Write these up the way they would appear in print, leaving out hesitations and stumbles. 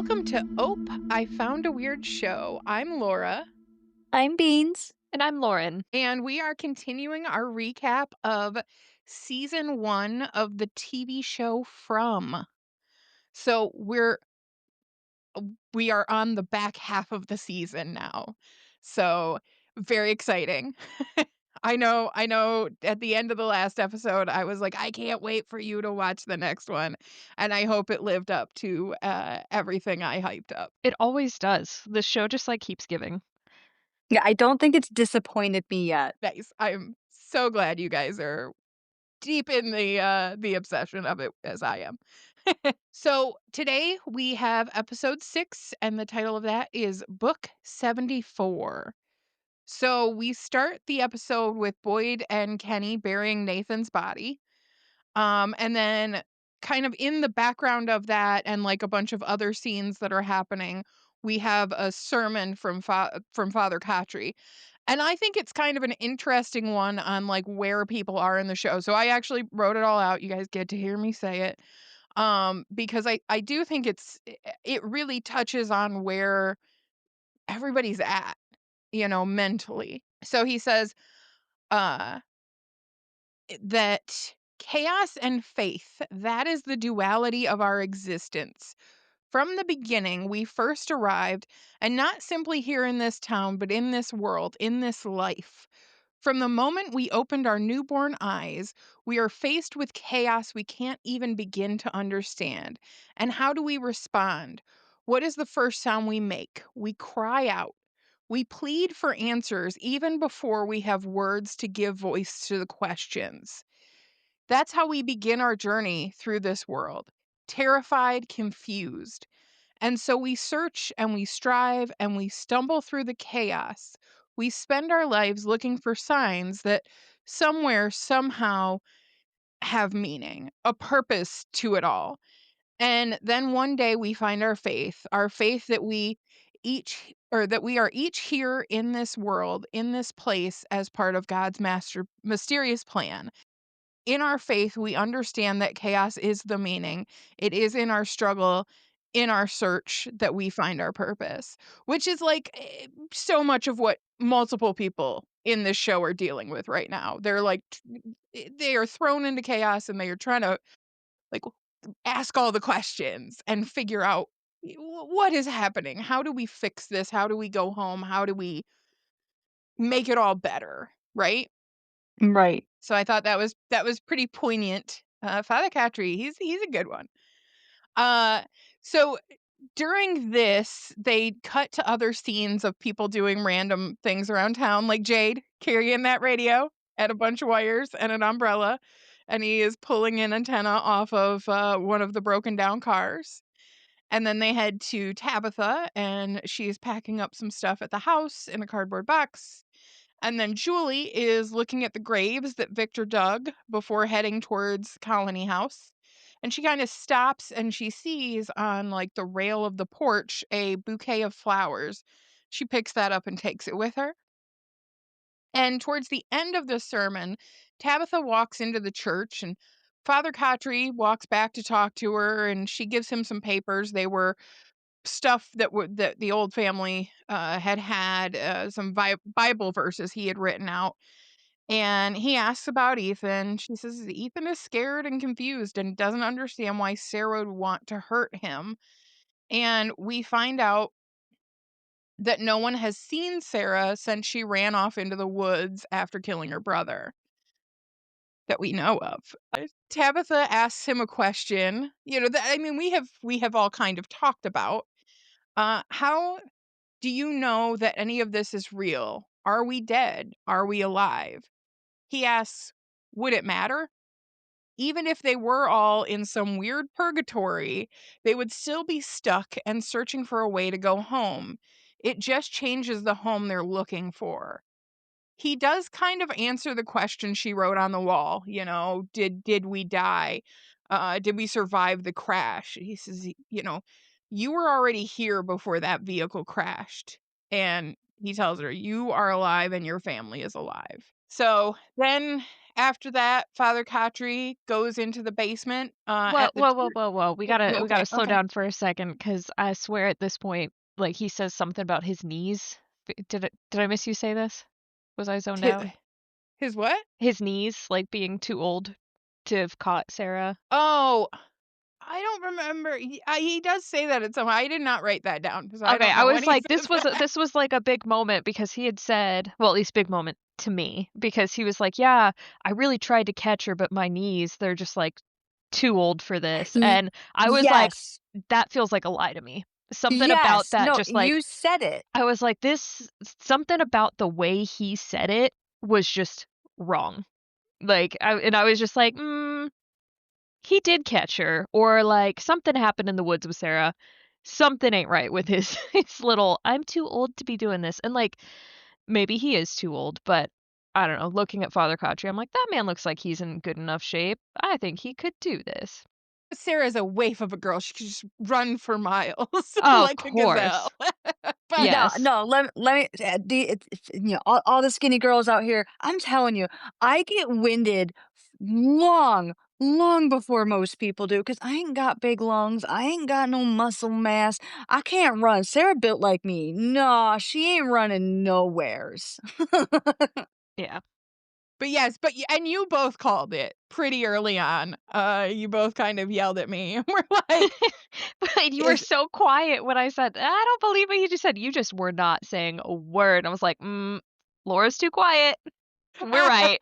Welcome to Ope, I Found a Weird Show. I'm Laura, I'm Beans. And I'm Lauren. and we are continuing our recap of season 1 of the TV show From. So we are on the back half of the season now. So very exciting. I know at the end of the last episode I was like, I can't wait for you to watch the next one. And I hope it lived up to everything I hyped up. It always does. The show just, keeps giving. Yeah, I don't think it's disappointed me yet. Nice. I'm so glad you guys are deep in the obsession of it as I am. So, today we have episode 6 and the title of that is Book 74. So, we start the episode with Boyd and Kenny burying Nathan's body. And then kind of in the background of that and like a bunch of other scenes that are happening, we have a sermon from Father Kotry. And I think it's kind of an interesting one on like where people are in the show. So I actually wrote it all out. You guys get to hear me say it. Because I do think it really touches on where everybody's at, mentally. So he says, uh that chaos and faith, that is the duality of our existence. From the beginning, we first arrived, and not simply here in this town, but in this world, in this life. From the moment we opened our newborn eyes, we are faced with chaos we can't even begin to understand. And how do we respond? What is the first sound we make? We cry out. We plead for answers even before we have words to give voice to the questions. That's how we begin our journey through this world, terrified, confused. And so we search and we strive and we stumble through the chaos. We spend our lives looking for signs that somewhere, somehow have meaning, a purpose to it all. And then one day we find our faith that we are each here in this world, in this place as part of God's mysterious plan. In our faith, we understand that chaos is the meaning. It is in our struggle, in our search that we find our purpose, which is like so much of what multiple people in this show are dealing with right now. They're like, they are thrown into chaos and they are trying to like ask all the questions and figure out what is happening. How do we fix this? How do we go home? How do we make it all better? Right. Right. So I thought that was pretty poignant. Father Catry, he's a good one. Uh, so during this, they cut to other scenes of people doing random things around town, like Jade carrying that radio and a bunch of wires and an umbrella, and he is pulling an antenna off of one of the broken down cars. And then they head to Tabitha, and she's packing up some stuff at the house in a cardboard box. And then Julie is looking at the graves that Victor dug before heading towards Colony House. And she kind of stops and she sees on like the rail of the porch a bouquet of flowers. She picks that up and takes it with her. And towards the end of the sermon, Tabitha walks into the church and Father Kotry walks back to talk to her and she gives him some papers. They were stuff that the old family had some Bible verses he had written out, and he asks about Ethan. She says Ethan is scared and confused and doesn't understand why Sarah would want to hurt him. And we find out that no one has seen Sarah since she ran off into the woods after killing her brother that we know of. Tabitha asks him a question, that I mean we have all kind of talked about. How do you know that any of this is real? Are we dead? Are we alive? He asks, would it matter? Even if they were all in some weird purgatory, they would still be stuck and searching for a way to go home. It just changes the home they're looking for. He does kind of answer the question she wrote on the wall, did we die? Did we survive the crash? He says, you were already here before that vehicle crashed. And he tells her, you are alive and your family is alive. So then after that, Father Khatri goes into the basement, Whoa, at the whoa, whoa, church. whoa, whoa. We Okay, gotta slow okay. down for a second because I swear at this point, like he says something about his knees. Did I miss you say this? Was I zoned His out? his what? His knees, like being too old to have caught Sarah. Oh, I don't remember. He does say that at some I did not write that down because I Okay, don't I know when was he like, says that. this was like a big moment because he had said, well, at least big moment to me, because he was like, yeah, I really tried to catch her, but my knees, they're just like too old for this. Y And I was like, yes. that feels like a lie to me. Something about Yes. that, No, just like, you said it. I was like, this, something about the way he said it was just wrong. And I was just like, he did catch her, or like something happened in the woods with Sarah. Something ain't right with his his little I'm too old to be doing this. And like maybe he is too old, but I don't know. Looking at Father Khatri, I'm like, that man looks like he's in good enough shape. I think he could do this. Sarah's a waif of a girl. She could just run for miles Of like a gazelle. course. But No, Yes. no, let me all the skinny girls out here, I'm telling you, I get winded long, long before most people do, because I ain't got big lungs, I ain't got no muscle mass, I can't run. Sarah built like me. No, she ain't running nowheres. Yeah. but yes, and you both called it pretty early on. You both kind of yelled at me. We're like, But you were is so quiet when I said, I don't believe what you just said. You just were not saying a word. I was like, Laura's too quiet. We're right.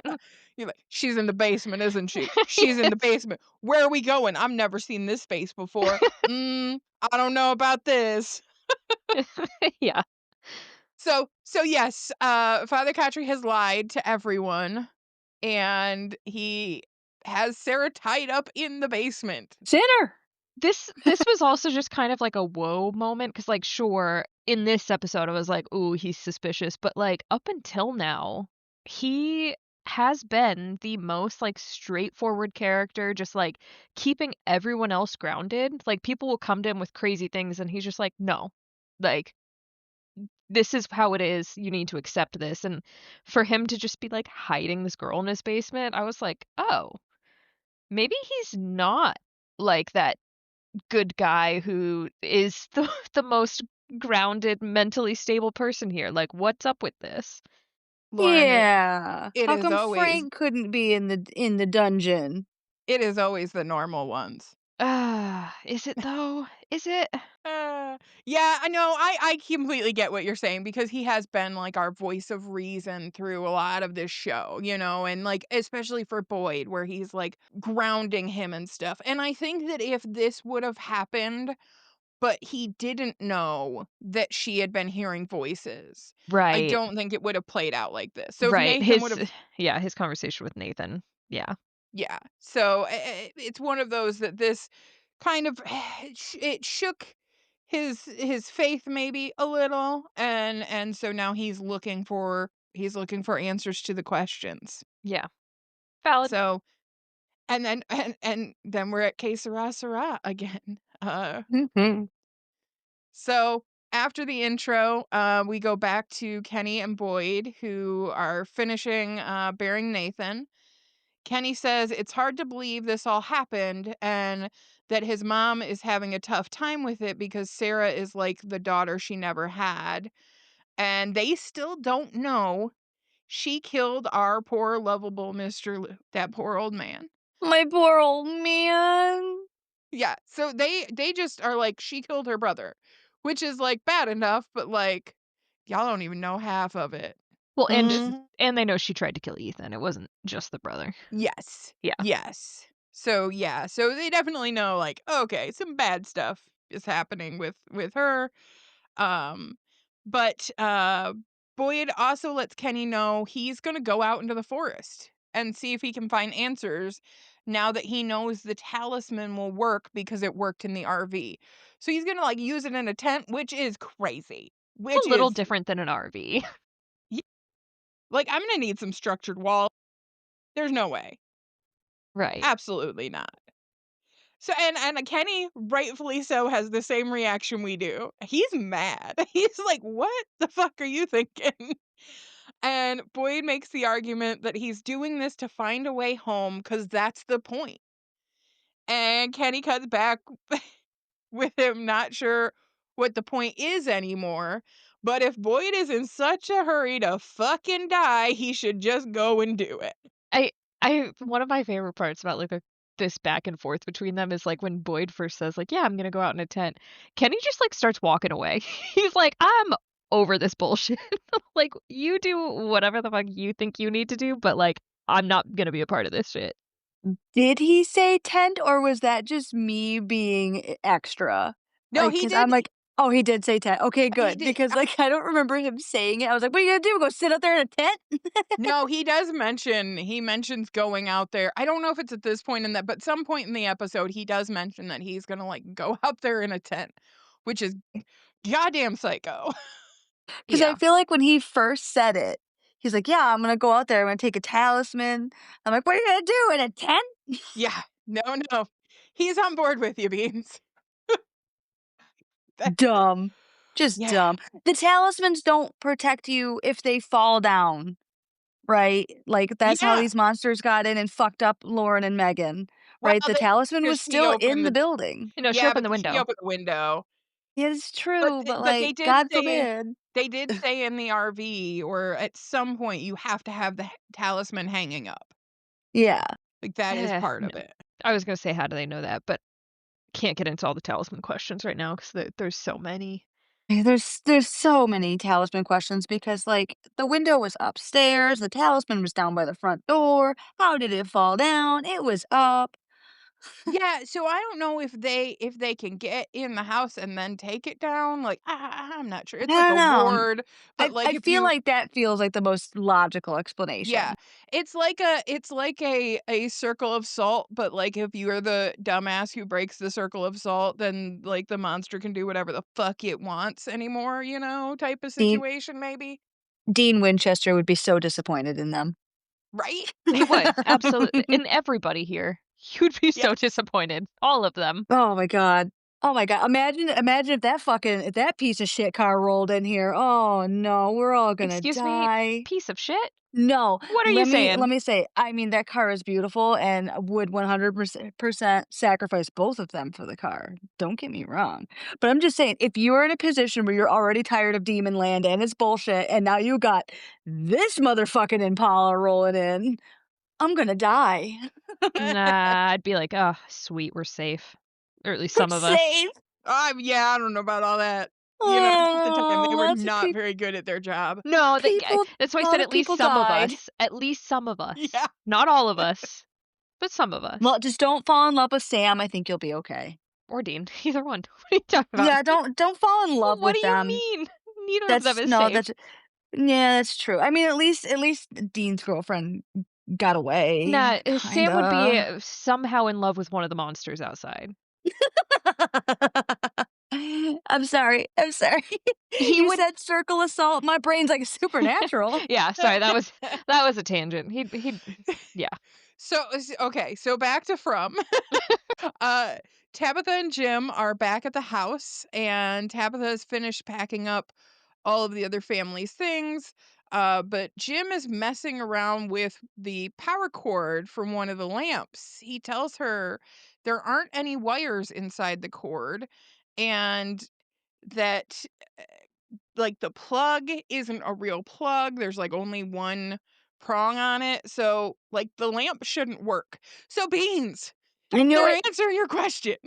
you're like, she's in the basement, isn't she? She's in the basement. Where are we going? I've never seen this space before. I don't know about this. Yeah. So yes, Father Khatri has lied to everyone, and he has Sarah tied up in the basement. Sinner. This was also just kind of like a whoa moment because, like, sure, in this episode, I was like, "Ooh, he's suspicious," but, like, up until now, he has been the most, like, straightforward character, just, like, keeping everyone else grounded. Like, people will come to him with crazy things, and he's just like, "No. Like, this is how it is. You need to accept this," and for him to just be, like, hiding this girl in his basement, I was like, "Oh, maybe he's not like that good guy who is the most grounded, mentally stable person here. Like, what's up with this?" Lauren, Yeah. it How is come always Frank couldn't be in the dungeon? it is always the normal ones. Is it though? Is it? Uh, yeah, I know. I completely get what you're saying because he has been like our voice of reason through a lot of this show, and like especially for Boyd, where he's like grounding him and stuff. And I think that if this would have happened, but he didn't know that she had been hearing voices, I Right. don't think it would have played out like this. So if Right. Nathan would have His conversation with Nathan. Yeah. Yeah. So it's one of those that this kind of it shook his faith maybe a little, and so now he's looking for answers to the questions. Yeah. Valid. So and then we're at Que Sera Sera again. Mhm. So after the intro, we go back to Kenny and Boyd who are finishing burying Nathan. Kenny says it's hard to believe this all happened and that his mom is having a tough time with it because Sarah is like the daughter she never had. And they still don't know she killed our poor, lovable Mr. That poor old man. My poor old man. Yeah. So they just are like, she killed her brother, which is like bad enough, but like, y'all don't even know half of it. Well, This and they know she tried to kill Ethan. It wasn't just the brother. Yes. Yeah. Yes. So, yeah, so they definitely know, like, okay, some bad stuff is happening with her. Um, but Boyd also lets Kenny know he's gonna go out into the forest and see if he can find answers now that he knows the talisman will work because it worked in the RV. So he's gonna, like, use it in a tent, which is crazy. It's Which a little is different than an RV. y like, I'm gonna need some structured wall. There's no way. Right. Absolutely not. So and Kenny, rightfully so, has the same reaction we do. He's mad. He's like, "What the fuck are you thinking?" And Boyd makes the argument that he's doing this to find a way home because that's the point. And Kenny cuts back with him not sure what the point is anymore. But if Boyd is in such a hurry to fucking die, he should just go and do it. I one of my favorite parts about, like, this back and forth between them is, like, when Boyd first says, like, "Yeah, I'm gonna go out in a tent." Kenny just, like, starts walking away. He's like, "I'm over this bullshit." Like, "You do whatever the fuck you think you need to do, but, like, I'm not gonna be a part of this shit." Did he say tent, or was that just me being extra? No, Like, he because 'cause did. I'm like, "Oh, he did say tent. Okay, He good," did. because, like, I don't remember him saying it. I was like, "What are you gonna do? Go sit out there in a tent?" No, he does mention he mentions going out there. I don't know if it's at this point in that, but some point in the episode, he does mention that he's gonna, like, go out there in a tent, which is goddamn psycho. 'Cause I Yeah. feel like when he first said it, he's like, "Yeah, I'm gonna go out there. I'm gonna take a talisman." I'm like, "What are you gonna do, in a tent?" Yeah. No, no. He's on board with you, Beans. That Dumb. Just yeah. dumb. The talismans don't protect you if they fall down, right? Like, that's how Yeah. these monsters got in and fucked up Lauren and Megan, Well, right? The they talisman was because she still in opened the the building. You know, she yeah, opened but the she window. opened the window. It's But true, th but, but like, God forbid. they did say in the RV or at some point you have to have the talisman hanging up. Yeah. Like, that is part No. of it. I was gonna say, how do they know that? But can't get into all the talisman questions right now 'cause there's so many. There's so many talisman questions because, like, the window was upstairs, the talisman was down by the front door. How did it fall down? It was up. Yeah, so I don't know if they can get in the house and then take it down, like, I'm not sure. I It's like don't a know. ward, but, like, I if feel you like that feels like the most logical yeah, explanation. it's like a circle of salt, but, like, if you're the dumbass who breaks the circle of salt, then, like, the monster can do whatever the fuck it wants anymore, type of Dean situation maybe, Dean Winchester would be so disappointed in them. right? He would, absolutely, and everybody here. You'd be so Yes. disappointed, all of them. Oh my god. Oh my god. Imagine if that piece of shit car rolled in here. Oh no, we're all gonna "Excuse me, die. piece of shit? No, What are you let saying?" me say, I mean, that car is beautiful and would 100% sacrifice both of them for the car. Don't get me wrong. But I'm just saying, if you're in a position where you're already tired of Demon Land and it's bullshit, and now you got this motherfucking Impala rolling in, I'm gonna die. Nah, I'd be like, "Oh, sweet, we're safe." Or at least We're some of us. safe. Yeah, I don't know about all that. Half the time, they Oh, were lots of not very good at their job. No, that's why I a said lot of at least people some of died. us. At least some of us. Yeah. Not all of us, but some of us. Well, just don't fall in love with Sam. I think you'll be okay. Or Dean, either one. What are you talking about? Yeah, don't fall in love What do with you them. mean? Neither of them That's is no, safe. that's yeah, that's true. I mean, at least Dean's girlfriend got away, Nah, Sam would be, kinda. somehow in love with one of the monsters outside. I'm sorry, I'm sorry. He You would said circle assault, my brain's like supernatural. Yeah, sorry, that was a tangent. He'd yeah. Okay, so back to From. Uh, Tabitha and Jim are back at the house, and Tabitha has finished packing up all of the other family's things. But Jim is messing around with the power cord from one of the lamps. He tells her there aren't any wires inside the cord, and that like the plug isn't a real plug. There's like only one prong on it. So like the lamp shouldn't work. So Beans, I knew they're it. answering your question.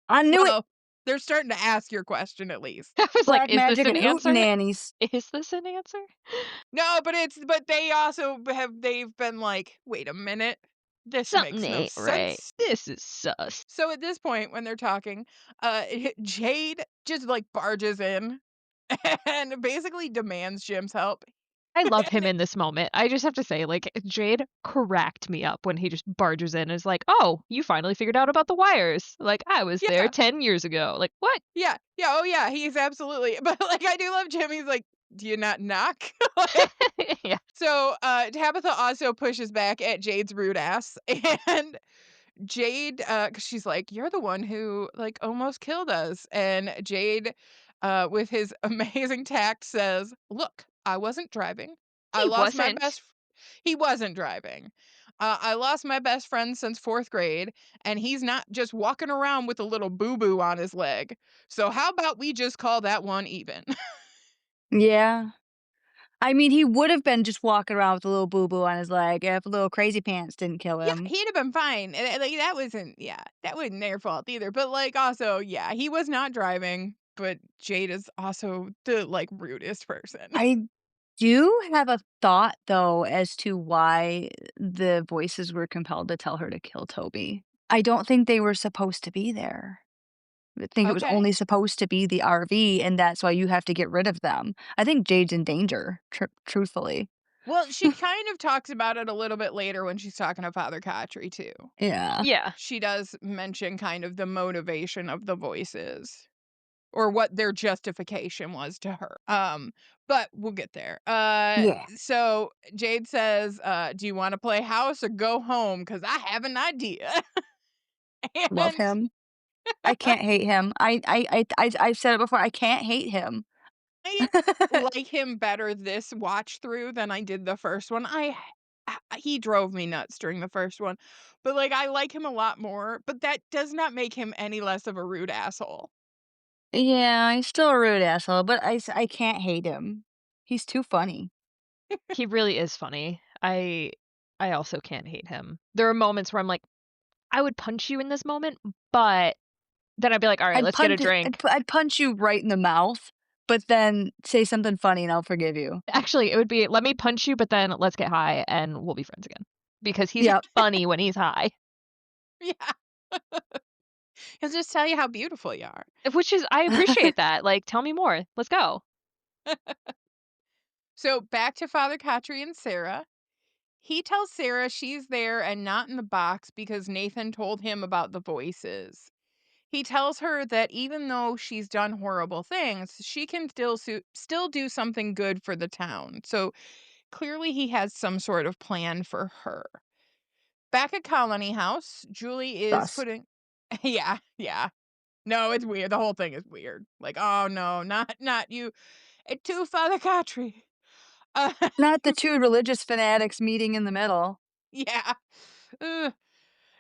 I knew it. Well, they're starting to ask your question at least. I was like, Black "Is this magic an and answer? hootenannies. Is this an answer?" No, but they also they've been like, "Wait a minute. This Something makes no ain't right. sense." This is sus. So at this point when they're talking, Jade just like barges in and basically demands Jim's help. I love him in this moment. I just have to say, like, Jade cracked me up when he just barges in and is like, "Oh, you finally figured out about the wires. Like, I was there Yeah. 10 years ago." Like, "What?" Yeah. Yeah, oh yeah, he's absolutely but like I do love Jim. He's like, "Do you not knock?" Like, Yeah. so Tabitha also pushes back at Jade's rude ass and Jade, 'cause she's like, "You're the one who, like, almost killed us." And Jade, with his amazing tact says, "Look, I wasn't driving. I He lost my wasn't. best he wasn't driving. I lost my best friend since 4th grade, and he's not just walking around with a little boo-boo on his leg. So how about we just call that one even? Yeah. I mean, he would have been just walking around with a little boo-boo on his leg if little crazy pants didn't kill Yeah, him. he'd have been fine, and, like, that wasn't their fault either, but, like, also, yeah, he was not driving, but Jade is also the, like, rudest person. I do have a thought, though, as to why the voices were compelled to tell her to kill Toby. I don't think they were supposed to be there. I think it was Okay. only supposed to be the RV, and that's why you have to get rid of them. I think Jade's in danger, truthfully. Well, she kind of talks about it a little bit later when she's talking to Father Khatri, too. Yeah. Yeah. She does mention kind of the motivation of the voices or what their justification was to her. But we'll get there. Yeah. So Jade says, "Do you wanna play house or go home? Because I have an idea." Love And him. I can't hate him. I've said it before, I can't hate him. I like him better this watch through than I did the first one. He drove me nuts during the first one, but, like, I like him a lot more, but that does not make him any less of a rude asshole. Yeah, he's still a rude asshole, but I can't hate him. He's too funny. He really is funny. I also can't hate him. There are moments where I'm like, "I would punch you in this moment," but then I'd be like, "Alright, let's get a drink." I'd punch you right in the mouth, but then say something funny and I'll forgive you. Actually, it would be, "Let me punch you, but then let's get high and we'll be friends again." Because he's Yep. funny when he's high. Yeah. He'll just tell you how beautiful you are. Which is I appreciate that, like, "Tell me more. Let's go." So back to Father Khatri and Sarah. He tells Sarah she's there and not in the box because Nathan told him about the voices. He tells her that even though she's done horrible things, she can still do something good for the town. So clearly he has some sort of plan for her. Back at Colony House, Julie is Sus. putting Yeah, yeah. No, it's weird. The whole thing is weird. Like, oh no, not you. It too, Father Khatri. Uh, Not the 2 religious fanatics meeting in the middle. yeah. Ugh.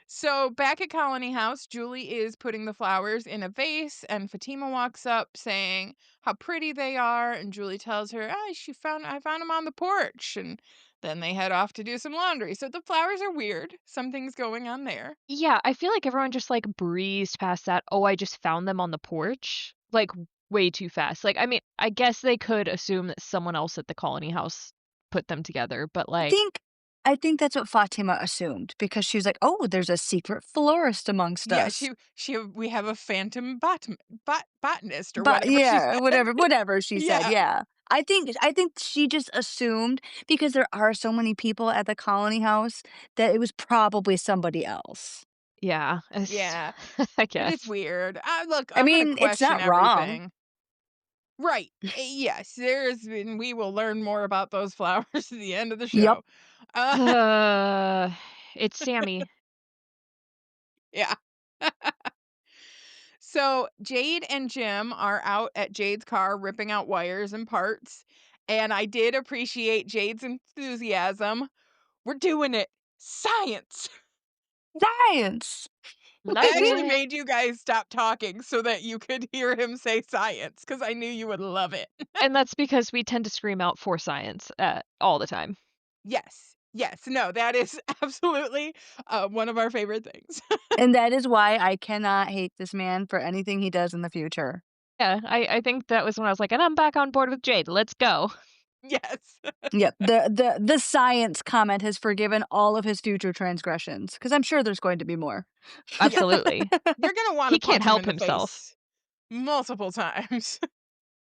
So back at Colony House, Julie is putting the flowers in a vase, and Fatima walks up saying how pretty they are, and Julie tells her, I found them on the porch," and then they head off to do some laundry. So the flowers are weird. Something's going on there. Yeah, I feel like everyone just, like, breezed past that, "Oh, I just found them on the porch," like, way too fast. Like, I mean, I guess they could assume that someone else at the colony house put them together, but, I like, think I think that's what Fatima assumed because she was like, "Oh, there's a secret florist amongst Yeah, us." we have a phantom botanist or But whatever she yeah, said. whatever she said, Yeah, yeah. I think she just assumed because there are so many people at the colony house that it was probably somebody else. yeah, it's yeah. I But it's guess. weird. Look, I I'm gonna mean, it's question not wrong. everything. Right. Yes, we will learn more about those flowers at the end of the Yep. show. Uh, Uh, it's Sammy. yeah. So Jade and Jim are out at Jade's car ripping out wires and parts. And I did appreciate Jade's enthusiasm. We're doing it. Science. Science! Love I actually it. made you guys stop talking so that you could hear him say science because I knew you would love it. And that's because we tend to scream out for science, all the time. Yes. Yes. No, that is absolutely one of our favorite things. And that is why I cannot hate this man for anything he does in the future. Yeah, I think that was when I was like, "And I'm back on board with Jade, let's go." Yes. Yep, the science comment has forgiven all of his future transgressions because 'cause I'm sure there's going to be more. Yeah. Absolutely. You're going to want He to can't punch him in help the himself. face multiple times. Oh,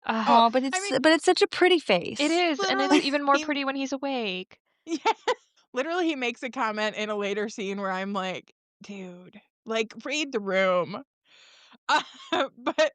Ah, Oh, but I mean, it's such a pretty it face. is, and it's literally, even more pretty when he's awake. yeah, literally, he makes a comment in a later scene where I'm like, dude, like, read the room. Uh, but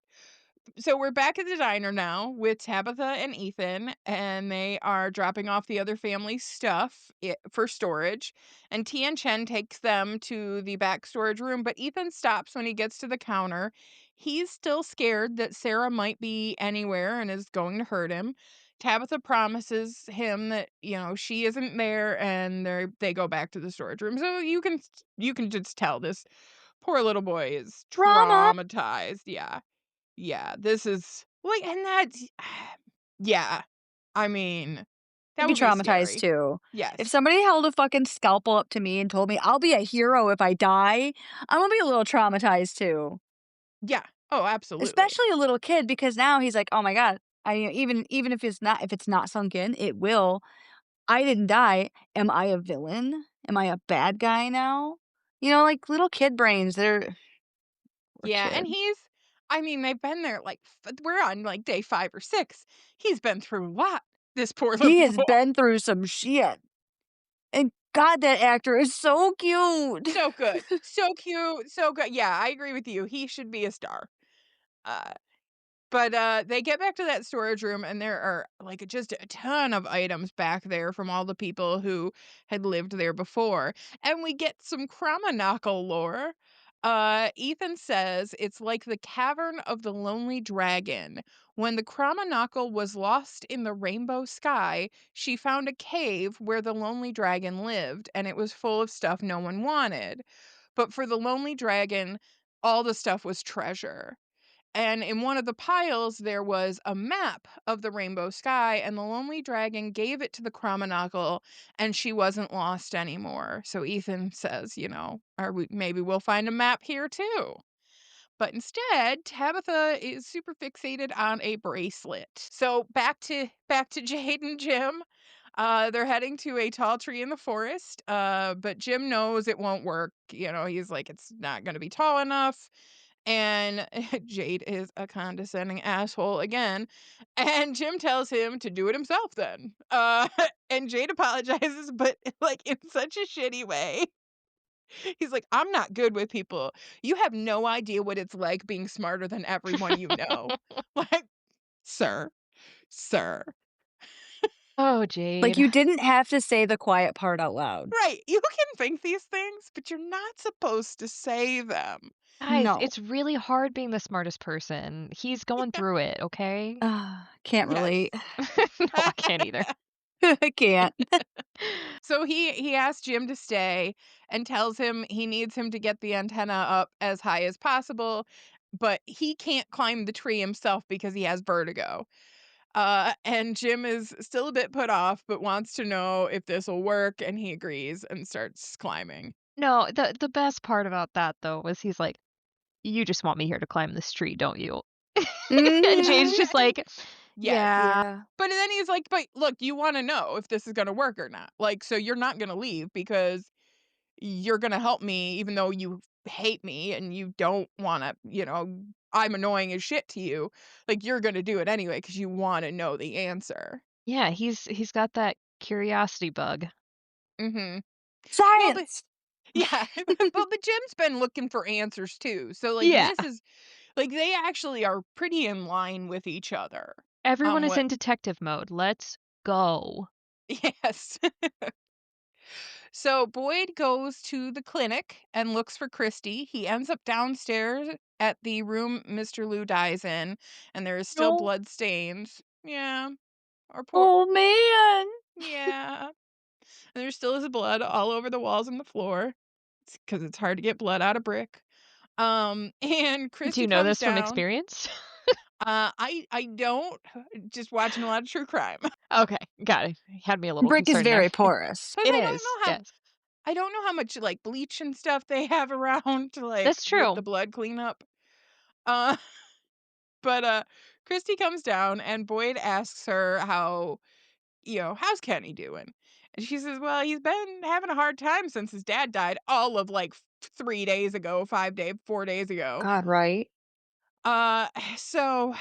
so we're back at the diner now with Tabitha and Ethan, and they are dropping off the other family's stuff for storage. And Tian Chen takes them to the back storage room, but Ethan stops when he gets to the counter. He's still scared that Sarah might be anywhere and is going to hurt him. Tabitha promises him that, she isn't there, and they go back to the storage room. So you can just tell this poor little boy is Drama. traumatized. Yeah. Yeah, this is like, and that's yeah. I mean, I'd that be would be traumatized scary. too. If Yes. somebody held a fucking scalpel up to me and told me I'll be a hero if I die, I'm gonna be a little traumatized too. Yeah. Oh, absolutely. Especially a little kid because now he's like, "Oh my god." Even if it's not sunk in, it will. I didn't die. Am I a villain? Am I a bad guy now? Like little kid brains, they're poor Yeah, and kid. I mean, they've been there like we're on like day 5 or 6. He's been through a lot. This poor little He has boy. been through some shit. And god, that actor is so cute. So good. So cute, so good. Yeah, I agree with you. He should be a star. Uh But, they get back to that storage room, and there are, like, just a ton of items back there from all the people who had lived there before, and we get some Kramanakal lore. Ethan says it's like the cavern of the lonely dragon. When the Kramanakal was lost in the rainbow sky, she found a cave where the lonely dragon lived, and it was full of stuff no one wanted. But for the lonely dragon, all the stuff was treasure. And in one of the piles, there was a map of the rainbow sky, and the lonely dragon gave it to the Kramanakal, and she wasn't lost anymore. So Ethan says, maybe we'll find a map here too. But instead, Tabitha is super fixated on a bracelet. So back to Jade and Jim. They're heading to a tall tree in the forest. But Jim knows it won't work. He's like, it's not going to be tall enough. And Jade is a condescending asshole again. And Jim tells him to do it himself then. And Jade apologizes, but like in such a shitty way. He's like, I'm not good with people. You have no idea what it's like being smarter than everyone you know. Like, sir, sir. Oh, Like, Jade. you didn't have to say the quiet part out loud. Right. You can think these things, but you're not supposed to say them. Guys, No. it's really hard being the smartest person. He's going through it, okay? Can't Yes. relate. No, I can't either. I can't. So he asks Jim to stay and tells him he needs him to get the antenna up as high as possible, but he can't climb the tree himself because he has vertigo. And Jim is still a bit put off, but wants to know if this will work, and he agrees and starts climbing. No, the best part about that, though, was he's like, "You just want me here to climb this tree, don't you?" And Mhm. Jade's just like, Yes. "Yeah." Yeah. But then he's like, but look, you want to know if this is going to work or not. Like, so you're not going to leave because you're gonna help me even though you hate me and you don't wanna, I'm annoying as shit to you. Like, you're gonna do it anyway because you wanna know the answer. Yeah, he's got that curiosity bug. Mhm. Well, but Science! yeah, but Jim's been looking for answers too. So, like, Yeah. this is like, they actually are pretty in line with each other Everyone on is what in detective mode. Let's go. yes. So Boyd goes to the clinic and looks for Christy. He ends up downstairs at the room Mr. Lou dies in, and there is still No. blood stains. Yeah. Or poor Oh, man. yeah. And there still is blood all over the walls and the floor. Because it's hard to get blood out of brick. And Do Christy you know comes this from down. experience? I don't just watching a lot of true crime. Okay, got it. Had me a little Brick is concerned there. very porous. Because It is, yes. I don't know how much like bleach and stuff they have around to like That's with the true. blood cleanup. Uh but Christy comes down and Boyd asks her how's Kenny doing? And she says, "Well, he's been having a hard time since his dad died all of like 3 days ago, 4 days ago." God, right? Uh so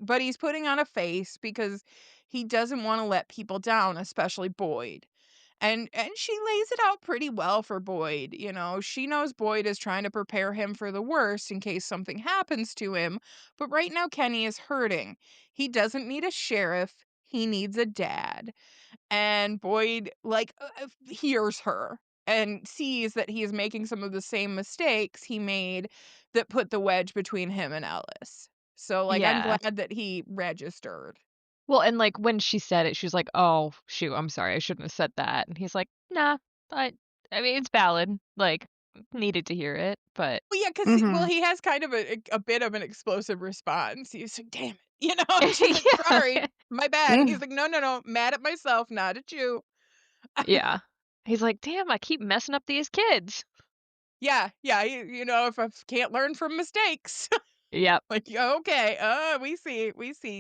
but he's putting on a face because he doesn't want to let people down, especially Boyd. And she lays it out pretty well for Boyd. She knows Boyd is trying to prepare him for the worst in case something happens to him, but right now Kenny is hurting. He doesn't need a sheriff, he needs a dad. And Boyd like hears her and sees that he is making some of the same mistakes he made that put the wedge between him and Ellis. So, like, I'm Yeah. glad that he registered. Well, and, like, when she said it, she was like, "Oh, shoot, I'm sorry, I shouldn't have said that." And he's like, "Nah, but I mean, it's valid, like, needed to hear it, but." Well, yeah, 'cause Mhm. he has kind of a bit of an explosive response. He's like, "Damn it," you know, and she's like, "Sorry, Yeah. my bad." And he's like, "No, no, no, mad at myself, not at you." Yeah. He's like, "Damn, I keep messing up these kids." Yeah, yeah, you know, if I can't learn from mistakes. Yep. Like, "Yeah, okay, we see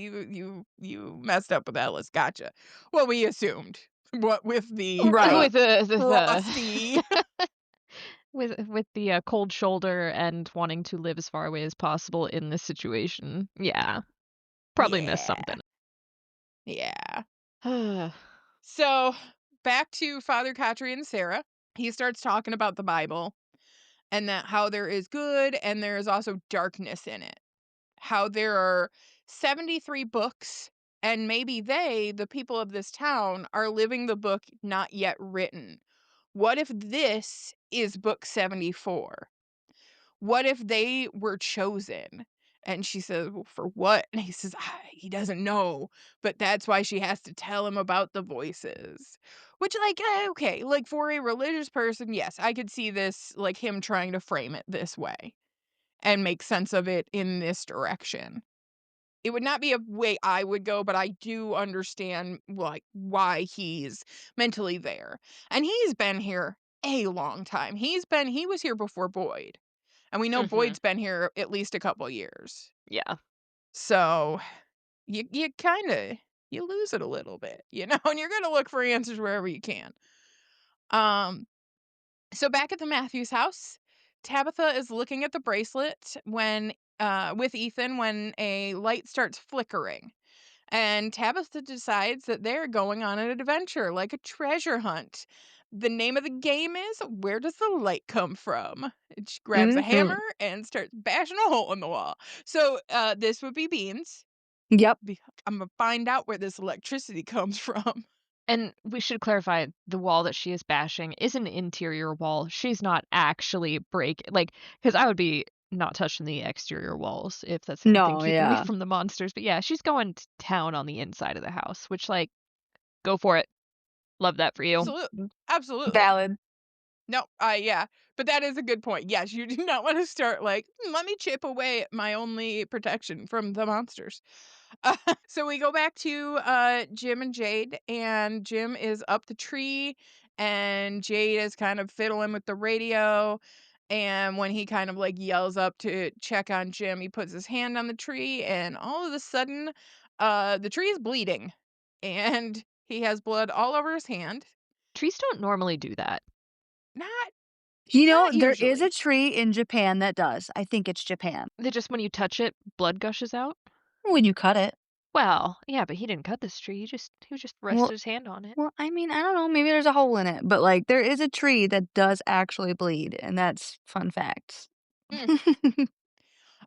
you messed up with Ellis, gotcha." Well, we assumed. What with the, Right. With the frosty. with the, cold shoulder and wanting to live as far away as possible in this situation. Yeah, probably missed Yeah, something. yeah. So, back to Father Katri and Sarah. He starts talking about the Bible and that how there is good and there is also darkness in it. How there are 73 books, and maybe they, the people of this town, are living the book not yet written. What if this is book 74? What if they were chosen? And she says, "Well, for what?" And he says, He doesn't know, but that's why she has to tell him about the voices." Which, like, okay, like for a religious person, yes, I could see this, like him trying to frame it this way and make sense of it in this direction. It would not be a way I would go, but I do understand, like, why he's mentally there. And he's been here a long time. He was here before Boyd. And we know Mhm. Boyd's been here at least a couple years. Yeah. So you kinda you lose it a little bit, and you're gonna look for answers wherever you can. Um, so back at the Matthews house, Tabitha is looking at the bracelet with Ethan when a light starts flickering. And Tabitha decides that they're going on an adventure, like a treasure hunt. The name of the game is Where Does the Light Come From? And she grabs a hammer Mhm. and starts bashing a hole in the wall. So this would be Beans. Yep. I'm going to find out where this electricity comes from. And we should clarify the wall that she is bashing is an interior wall. She's not actually like, because I would be not touching the exterior walls if that's anything No, keeping me yeah. from the monsters. But yeah, she's going to town on the inside of the house, which, like, go for it. Love that for you. Absolutely. Absolutely. Valid. No, yeah, but that is a good point. Yes, you do not want to start like, let me chip away at my only protection from the monsters." So we go back to Jim and Jade, and Jim is up the tree, and Jade is kind of fiddling with the radio. And when he kind of like yells up to check on Jim, he puts his hand on the tree, and all of a sudden, the tree is bleeding, and he has blood all over his hand. Trees don't normally do that. Not You know, not there is a usually. tree in Japan that does. I think it's Japan. They just, when you touch it, blood gushes out. When you cut it. Well, yeah, but he didn't cut this tree. He was just rested Well his hand on it. well, I mean, I don't know, maybe there's a hole in it, but, like, there is a tree that does actually bleed, and that's fun facts. Mm.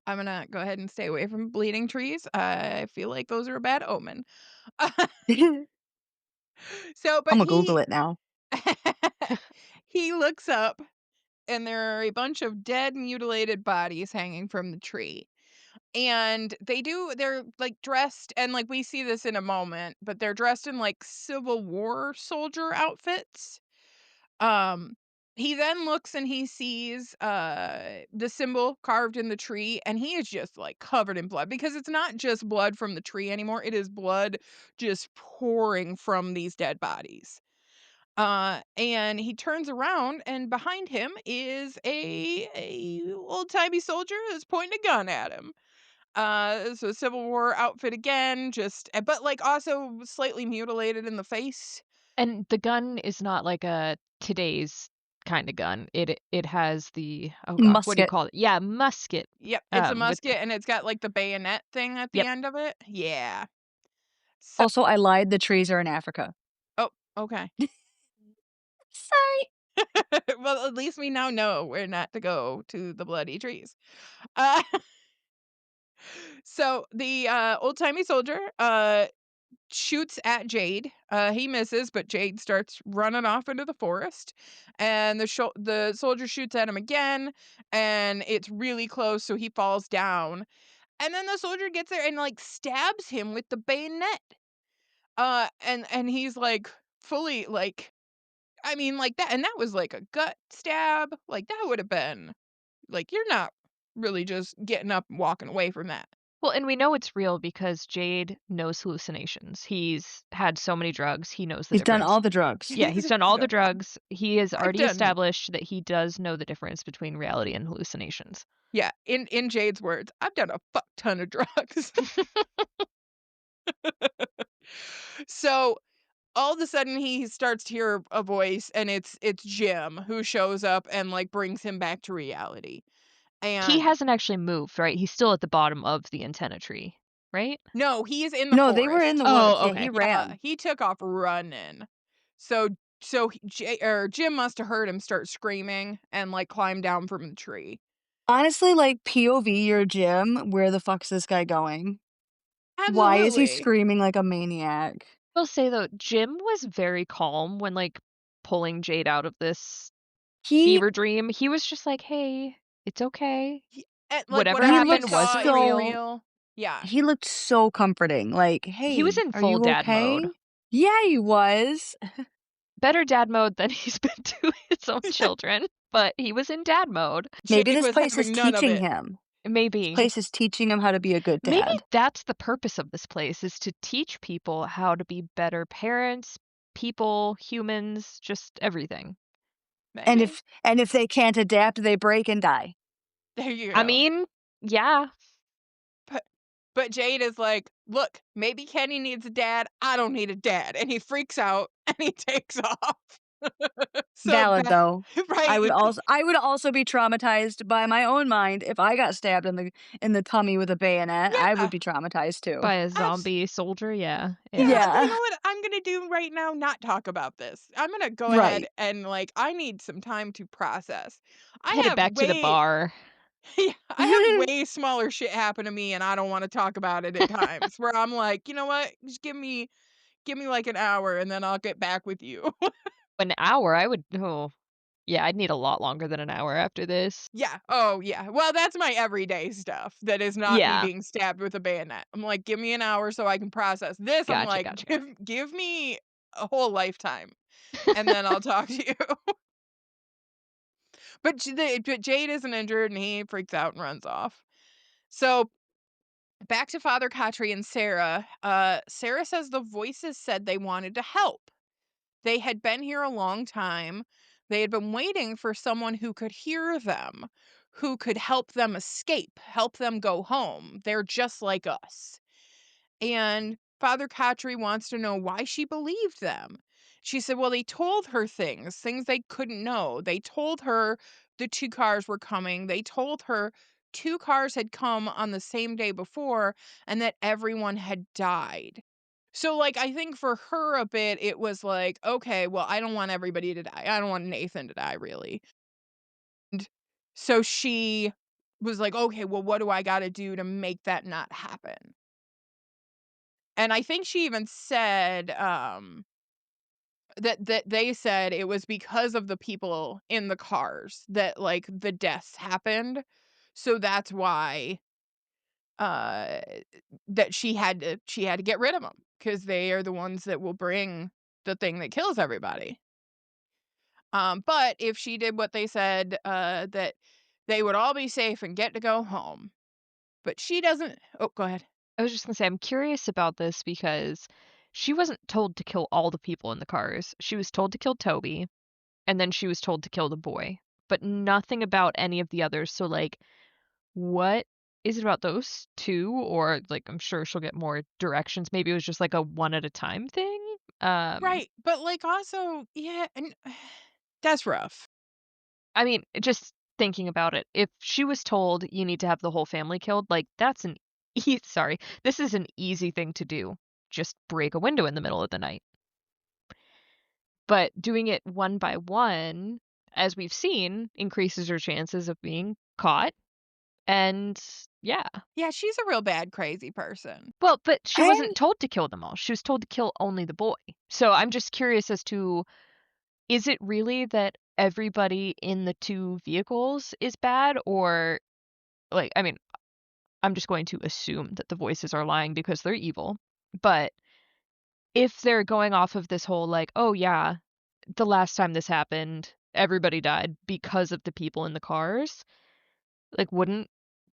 I'm gonna go ahead and stay away from bleeding trees. I feel like those are a bad omen. So, but Imma Google it now. he looks up, and there are a bunch of dead, mutilated bodies hanging from the tree. And they're like dressed, and like we see this in a moment, but they're dressed in like Civil War soldier outfits. Um, he then looks and he sees the symbol carved in the tree, and he is just like covered in blood because it's not just blood from the tree anymore. It is blood just pouring from these dead bodies. And he turns around, and behind him is a old-timey soldier who's pointing a gun at him. So Civil War outfit again, but like also slightly mutilated in the face. And the gun is not like a today's kinda gun. It has the, oh god, what do you Musket. call it? Yeah, musket, Yep, it's a with musket, and it's got, like, the bayonet thing at the yep. end of it. Yeah. So Also, I lied, the trees are in Africa. oh, okay. Sorry. Well, at least we now know where not to go to the bloody trees. Uh, so the, old-timey soldier, shoots at Jade. He misses, but Jade starts running off into the forest, and the soldier shoots at him again, and it's really close, so he falls down. And then the soldier gets there and, like, stabs him with the bayonet. And he's, like, fully, like, I mean, like, that, and that was, like, a gut stab, like, that would've been, like, you're not really just getting up and walking away from that. Well, and we know it's real because Jade knows hallucinations. He's had so many drugs, he knows the He's done difference. all the drugs. Yeah, he's done all the So, drugs. He has I've already done established that he does know the difference between reality and hallucinations. yeah, in Jade's words, "I've done a fuck ton of drugs." So, all of a sudden, he starts to hear a voice, and it's Jim who shows up and, like, brings him back to reality, He and hasn't actually moved, right? He's still at the bottom of the antenna tree, right? no, he's in the No, they were in the forest. woods. Oh, Yeah, he okay. Yeah, ran. he took off running. So Jim must have heard him start screaming and, like, climb down from the tree. Honestly, like, POV, you're Jim, where the fuck's this guy going? Why is he Absolutely. screaming like a maniac? I'll say though, Jim was very calm when, like, pulling Jade out of this He fever dream. He was just like, "Hey, it's okay. And, like, Whatever he whatever you looked happened saw wasn't isn't so real." real. Yeah. he looked so comforting, like, He was "Hey, in are full you dad mode. okay?" Yeah, he was. Better dad mode than he's been to his own children, but he was in dad mode. Maybe Jade this was place is having none of teaching it. him. This Maybe. place is teaching him how to be a good Maybe dad. that's the purpose of this place, is to teach people how to be better parents, people, humans, just everything. Maybe. And if they can't adapt, they break and die. There you I go. mean, yeah. But but Jade is like, "Look, maybe Kenny needs a dad. I don't need a dad." And he freaks out and he takes off. So Valid, back though. right. I would also be traumatized by my own mind if I got stabbed in the tummy with a bayonet. I would Yeah. be traumatized too. By a Abs zombie soldier, yeah, Yeah, yeah. but you Yeah. know what I'm gonna do right now? Not talk about this. I'm gonna go ahead Right. and, like, I need some time to process. I Headed have back to the way bar. yeah, I have way smaller shit happen to me, and I don't wanna talk about it at times where I'm like, "You know what? Just give me, like, an hour, and then I'll get back with you." An hour, I would oh, yeah, I'd need a lot longer than an hour after this. Yeah. Oh, yeah. Well, that's my everyday stuff that is not me Yeah. being stabbed with a bayonet. I'm like, "Give me an hour so I can process." This, I'm Gotcha, like, gotcha, gotcha. "Give me a whole lifetime, and then I'll talk to you." But Jade isn't injured, and he freaks out and runs off. So, back to Father Katri and Sarah. Sarah says the voices said they wanted to help. They had been here a long time. They had been waiting for someone who could hear them, who could help them escape, help them go home. They're just like us. And Father Katri wants to know why she believed them. She said, well, they told her things they couldn't know. They told her the two cars were coming. They told her two cars had come on the same day before and that everyone had died. So, like, I think for her a bit, it was like, okay, well, I don't want everybody to die. I don't want Nathan to die, really. And so she was like, okay, well, what do I got to do to make that not happen? And I think she even said, that they said it was because of the people in the cars that, like, the deaths happened. So that's why, uh, that she had to get rid of them because they are the ones that will bring the thing that kills everybody. But if she did what they said, that they would all be safe and get to go home. But she doesn't. Oh, go ahead. I was just gonna say, I'm curious about this because she wasn't told to kill all the people in the cars. She was told to kill Toby, and then she was told to kill the boy, but nothing about any of the others. So, like, what is it about those two? Or, like, I'm sure she'll get more directions. Maybe it was just like a one at a time thing. Right, but, like, also, yeah, and that's rough. I mean, just thinking about it, if she was told you need to have the whole family killed, like, that's an sorry, this is an easy thing to do. Just break a window in the middle of the night. But doing it one by one, as we've seen, increases her chances of being caught. And yeah. Yeah, she's a real bad crazy person. Well, but she And wasn't told to kill them all. She was told to kill only the boy. So I'm just curious as to, is it really that everybody in the two vehicles is bad? Or, like, I mean, I'm just going to assume that the voices are lying because they're evil. But if they're going off of this whole like, "Oh yeah, the last time this happened, everybody died because of the people in the cars," like, wouldn't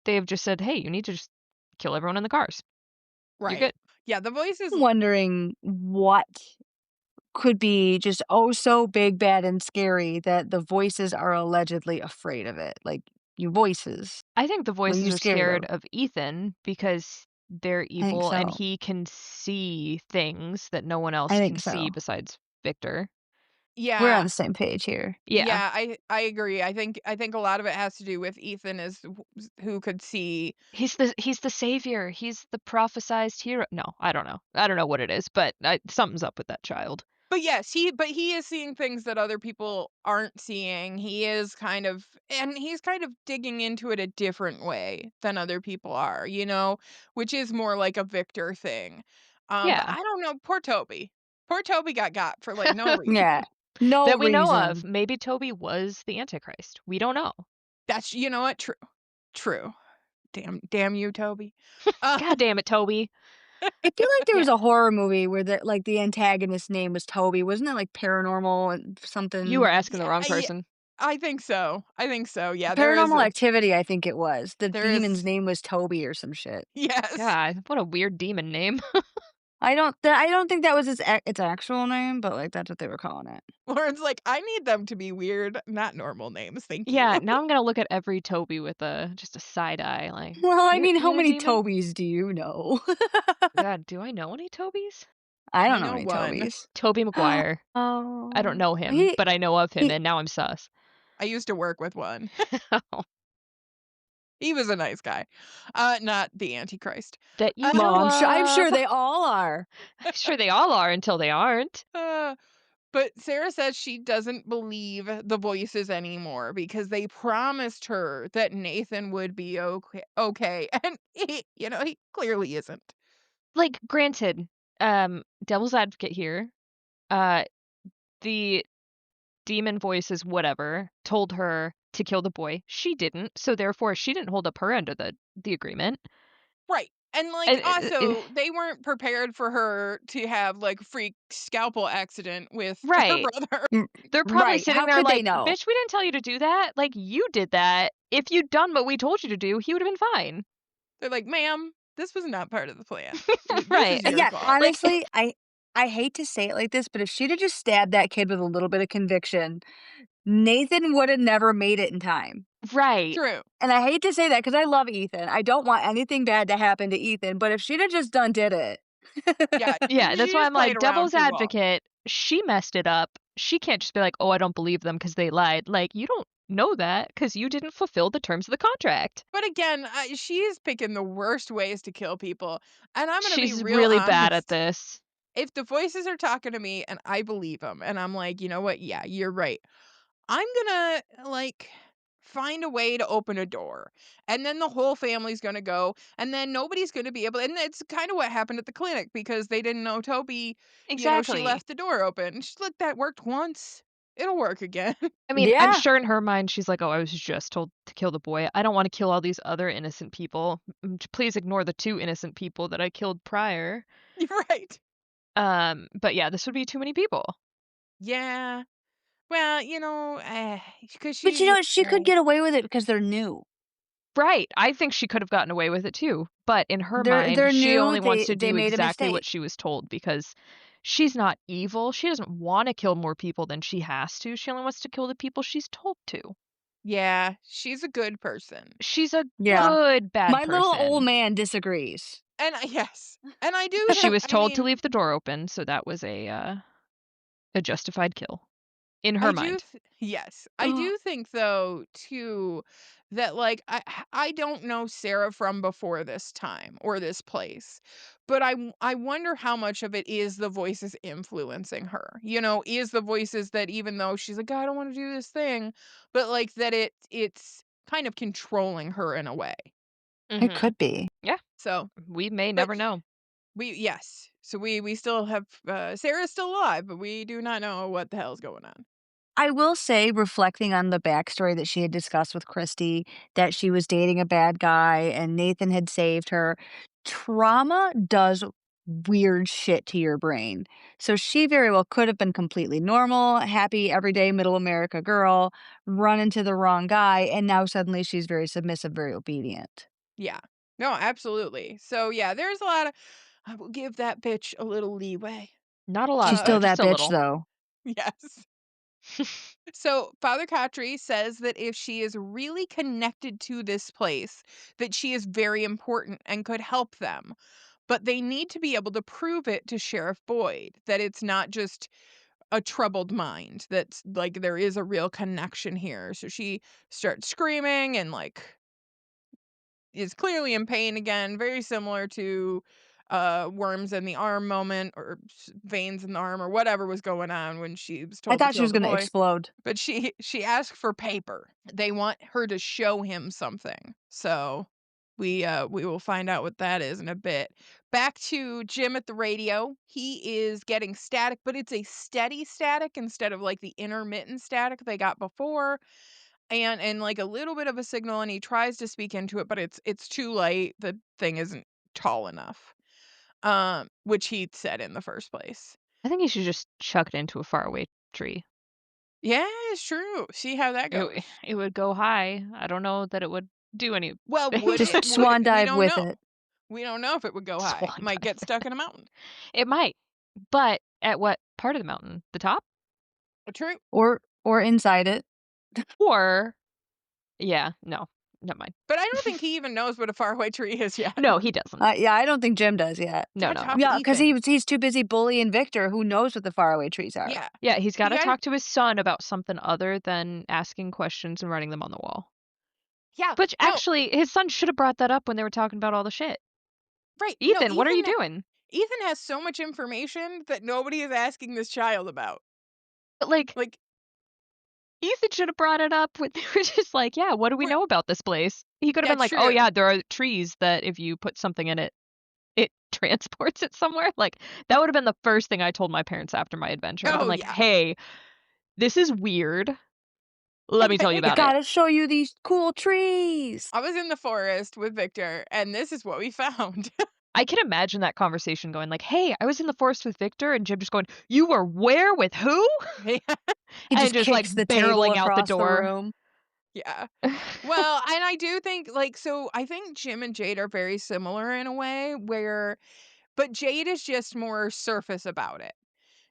they have just said, "Hey, you need to just kill everyone in the cars. You're Right. good." Yeah, the voices. Wondering what could be just oh so big, bad, and scary that the voices are allegedly afraid of it. Like, you voices, I think the what are voices you are scared scared of? of Ethan because they're I think evil and so. he can see things that no one I else can think see so. besides Victor. We're on Yeah. the same page here. Yeah. Yeah, I agree. I think a lot of it has to do with Ethan is who could see. He's the savior. He's the prophesized hero. No, I don't know. I don't know what it is, but something's up with that child. But yes, he is seeing things that other people aren't seeing. He's kind of digging into it a different way than other people are, which is more like a Victor thing. But Yeah. I don't know, poor Toby. Poor Toby got for like no reason. Yeah. No That we know of. reason. Maybe Toby was the Antichrist. We don't know. That's you know what? True. True. Damn you, Toby. Uh, God damn it, Toby. I feel like there yeah. was a horror movie where the antagonist's name was Toby. Wasn't it like Paranormal and You are something? asking the Yeah, wrong yeah, person. I think so. I think so. Yeah, Paranormal Activity, I think it was. The there is demon's name was Toby or some shit. yes. God, what a weird demon name. I don't think that was its actual name, but, like, that's what they were calling it. Lauren's like, I need them to be weird, not normal names. Thank you. Yeah, now I'm gonna look at every Toby with just a side eye, like, Well, I mean, how you a many demon? Tobys do you know? God, do I know any Tobys? I I don't know know any one. Tobys. Toby Maguire. I don't Oh, know him, but I know of him, he and now I'm sus. I used to work with one. He was a nice guy. Not the Antichrist. That you Uh, well, know I'm sure of. they all are. Sure, they all are until they aren't. uh, but Sarah says she doesn't believe the voices anymore because they promised her that Nathan would be okay. And he clearly isn't. Like, granted, devil's advocate here, uh, the demon voices, whatever, told her to kill the boy. She didn't, so therefore she didn't hold up her end of the agreement. Right. And, like, Uh, also, they weren't prepared for her to have, like, a freak scalpel accident with her right. brother. Mm, They're probably right, sitting how there could they like, know? "Bitch, we didn't tell you to do that. Like, you did that. If you'd done what we told you to do, he would have been fine." They're like, "Ma'am, this was not part of the plan. This Right. is your Yeah, fault." Like, honestly, I hate to say it like this, but if she'd have just stabbed that kid with a little bit of conviction, Nathan would have never made it in time. right. True. And I hate to say that because I love Ethan. I don't want anything bad to happen to Ethan, but if she'd have just did it. Yeah, Yeah, that's she why just I'm played like, around devil's too long. advocate, she messed it up. She can't just be like, "Oh, I don't believe them because they lied." Like, you don't know that because you didn't fulfill the terms of the contract. But again, she is picking the worst ways to kill people, and I'm gonna be She's real really bad at honest. this. If the voices are talking to me and I believe them, and I'm like, "You know what? Yeah, you're right." I'm gonna, like, find a way to open a door, and then the whole family's gonna go, and then nobody's gonna be able, and it's kinda what happened at the clinic because they didn't know Toby, she Exactly. left the door open. She's like, "That worked once. It'll work again." I mean, I'm Yeah, sure in her mind she's like, "Oh, I was just told to kill the boy. I don't wanna kill all these other innocent people. Please ignore the 2 innocent people that I killed prior." You're right. But yeah, this would be too many people. Yeah. Well, because but she's she could get away with it because they're new. Right, I think she could have gotten away with it too, but in her mind, They're she new. only wants to They do made a exactly what mistake. she was told because she's not evil. She doesn't wanna kill more people than she has to. She only wants to kill the people she's told to. yeah, she's a good person. She's a Yeah. good bad My little old person. man disagrees. And yes. And I do She was I told to mean leave the door open, so that was a justified kill in her I do mind. th yes. I do think though too that like I don't know Sarah from before this time or this place. But I wonder how much of it is the voices influencing her. Is the voices that even though she's like, I don't want to do this thing, but like that it's kind of controlling her in a way. It Mhm. could be. Yeah, So, we may but never know. yes. So we still have Sarah's still alive, but we do not know what the hell's going on. I will say, reflecting on the backstory that she had discussed with Christy, that she was dating a bad guy and Nathan had saved her, trauma does weird shit to your brain. So she very well could have been completely normal, happy, everyday middle America girl, run into the wrong guy, and now suddenly she's very submissive, very obedient. Yeah. No, absolutely. So, yeah, there's a lot of I will give that bitch a little leeway. Not a lot, She's though, still just that a bitch, little. though. Yes. So, Father Khatri says that if she is really connected to this place, that she is very important and could help them. But they need to be able to prove it to Sheriff Boyd that it's not just a troubled mind, that's like there is a real connection here. So she starts screaming and like is clearly in pain again, very similar to worms in the arm moment or veins in the arm or whatever was going on when she was I told to thought she kill was the gonna boy. explode. But she asked for paper. They want her to show him something. So we will find out what that is in a bit. Back to Jim at the radio. He is getting static, but it's a steady static instead of like the intermittent static they got before. And like a little bit of a signal, and he tries to speak into it, but it's too late. The thing isn't tall enough. Which he said in the first place. I think you should just chuck it into a faraway tree. Yeah, it's true. See how that goes. It would go high. I don't know that it would do anything. Well, Just swan we dive don't with know. it. We don't know if it would go high. Swan Might get dive. stuck in a mountain. It might, but at what part of the mountain? The top? True. Or inside it. Or yeah, no, never mind. But I don't think he even knows what a faraway tree is yet. No, he doesn't. Yeah, I don't think Jim does yet. No, Gotta no, talk no. to Yeah, because Ethan. he's too busy bullying Victor, who knows what the faraway trees are. Yeah. Yeah, he's got You to gotta talk to his son about something other than asking questions and writing them on the wall. Yeah. Which No, actually, his son should have brought that up when they were talking about all the shit. right. No, Ethan, what are you doing? Ethan has so much information that nobody is asking this child about. But like, Like, Ethan should have brought it up when they were just like, yeah, what do we we're know about this place? He could have been that's like, oh true. yeah, there are trees that if you put something in it, it transports it somewhere. Like, that would have been the first thing I told my parents after my adventure. I would have been Oh, like, yeah. hey, this is weird. Let me tell you I about it. gotta show you these cool trees. I was in the forest with Victor, and this is what we found. I can imagine that conversation going like, hey, I was in the forest with Victor, and Jim just going, you were where with who? Yeah. He And just just like kicks the table barreling out the across the door. room. Yeah. Well, and I do think, like, so I think Jim and Jade are very similar in a way where, but Jade is just more surface about it.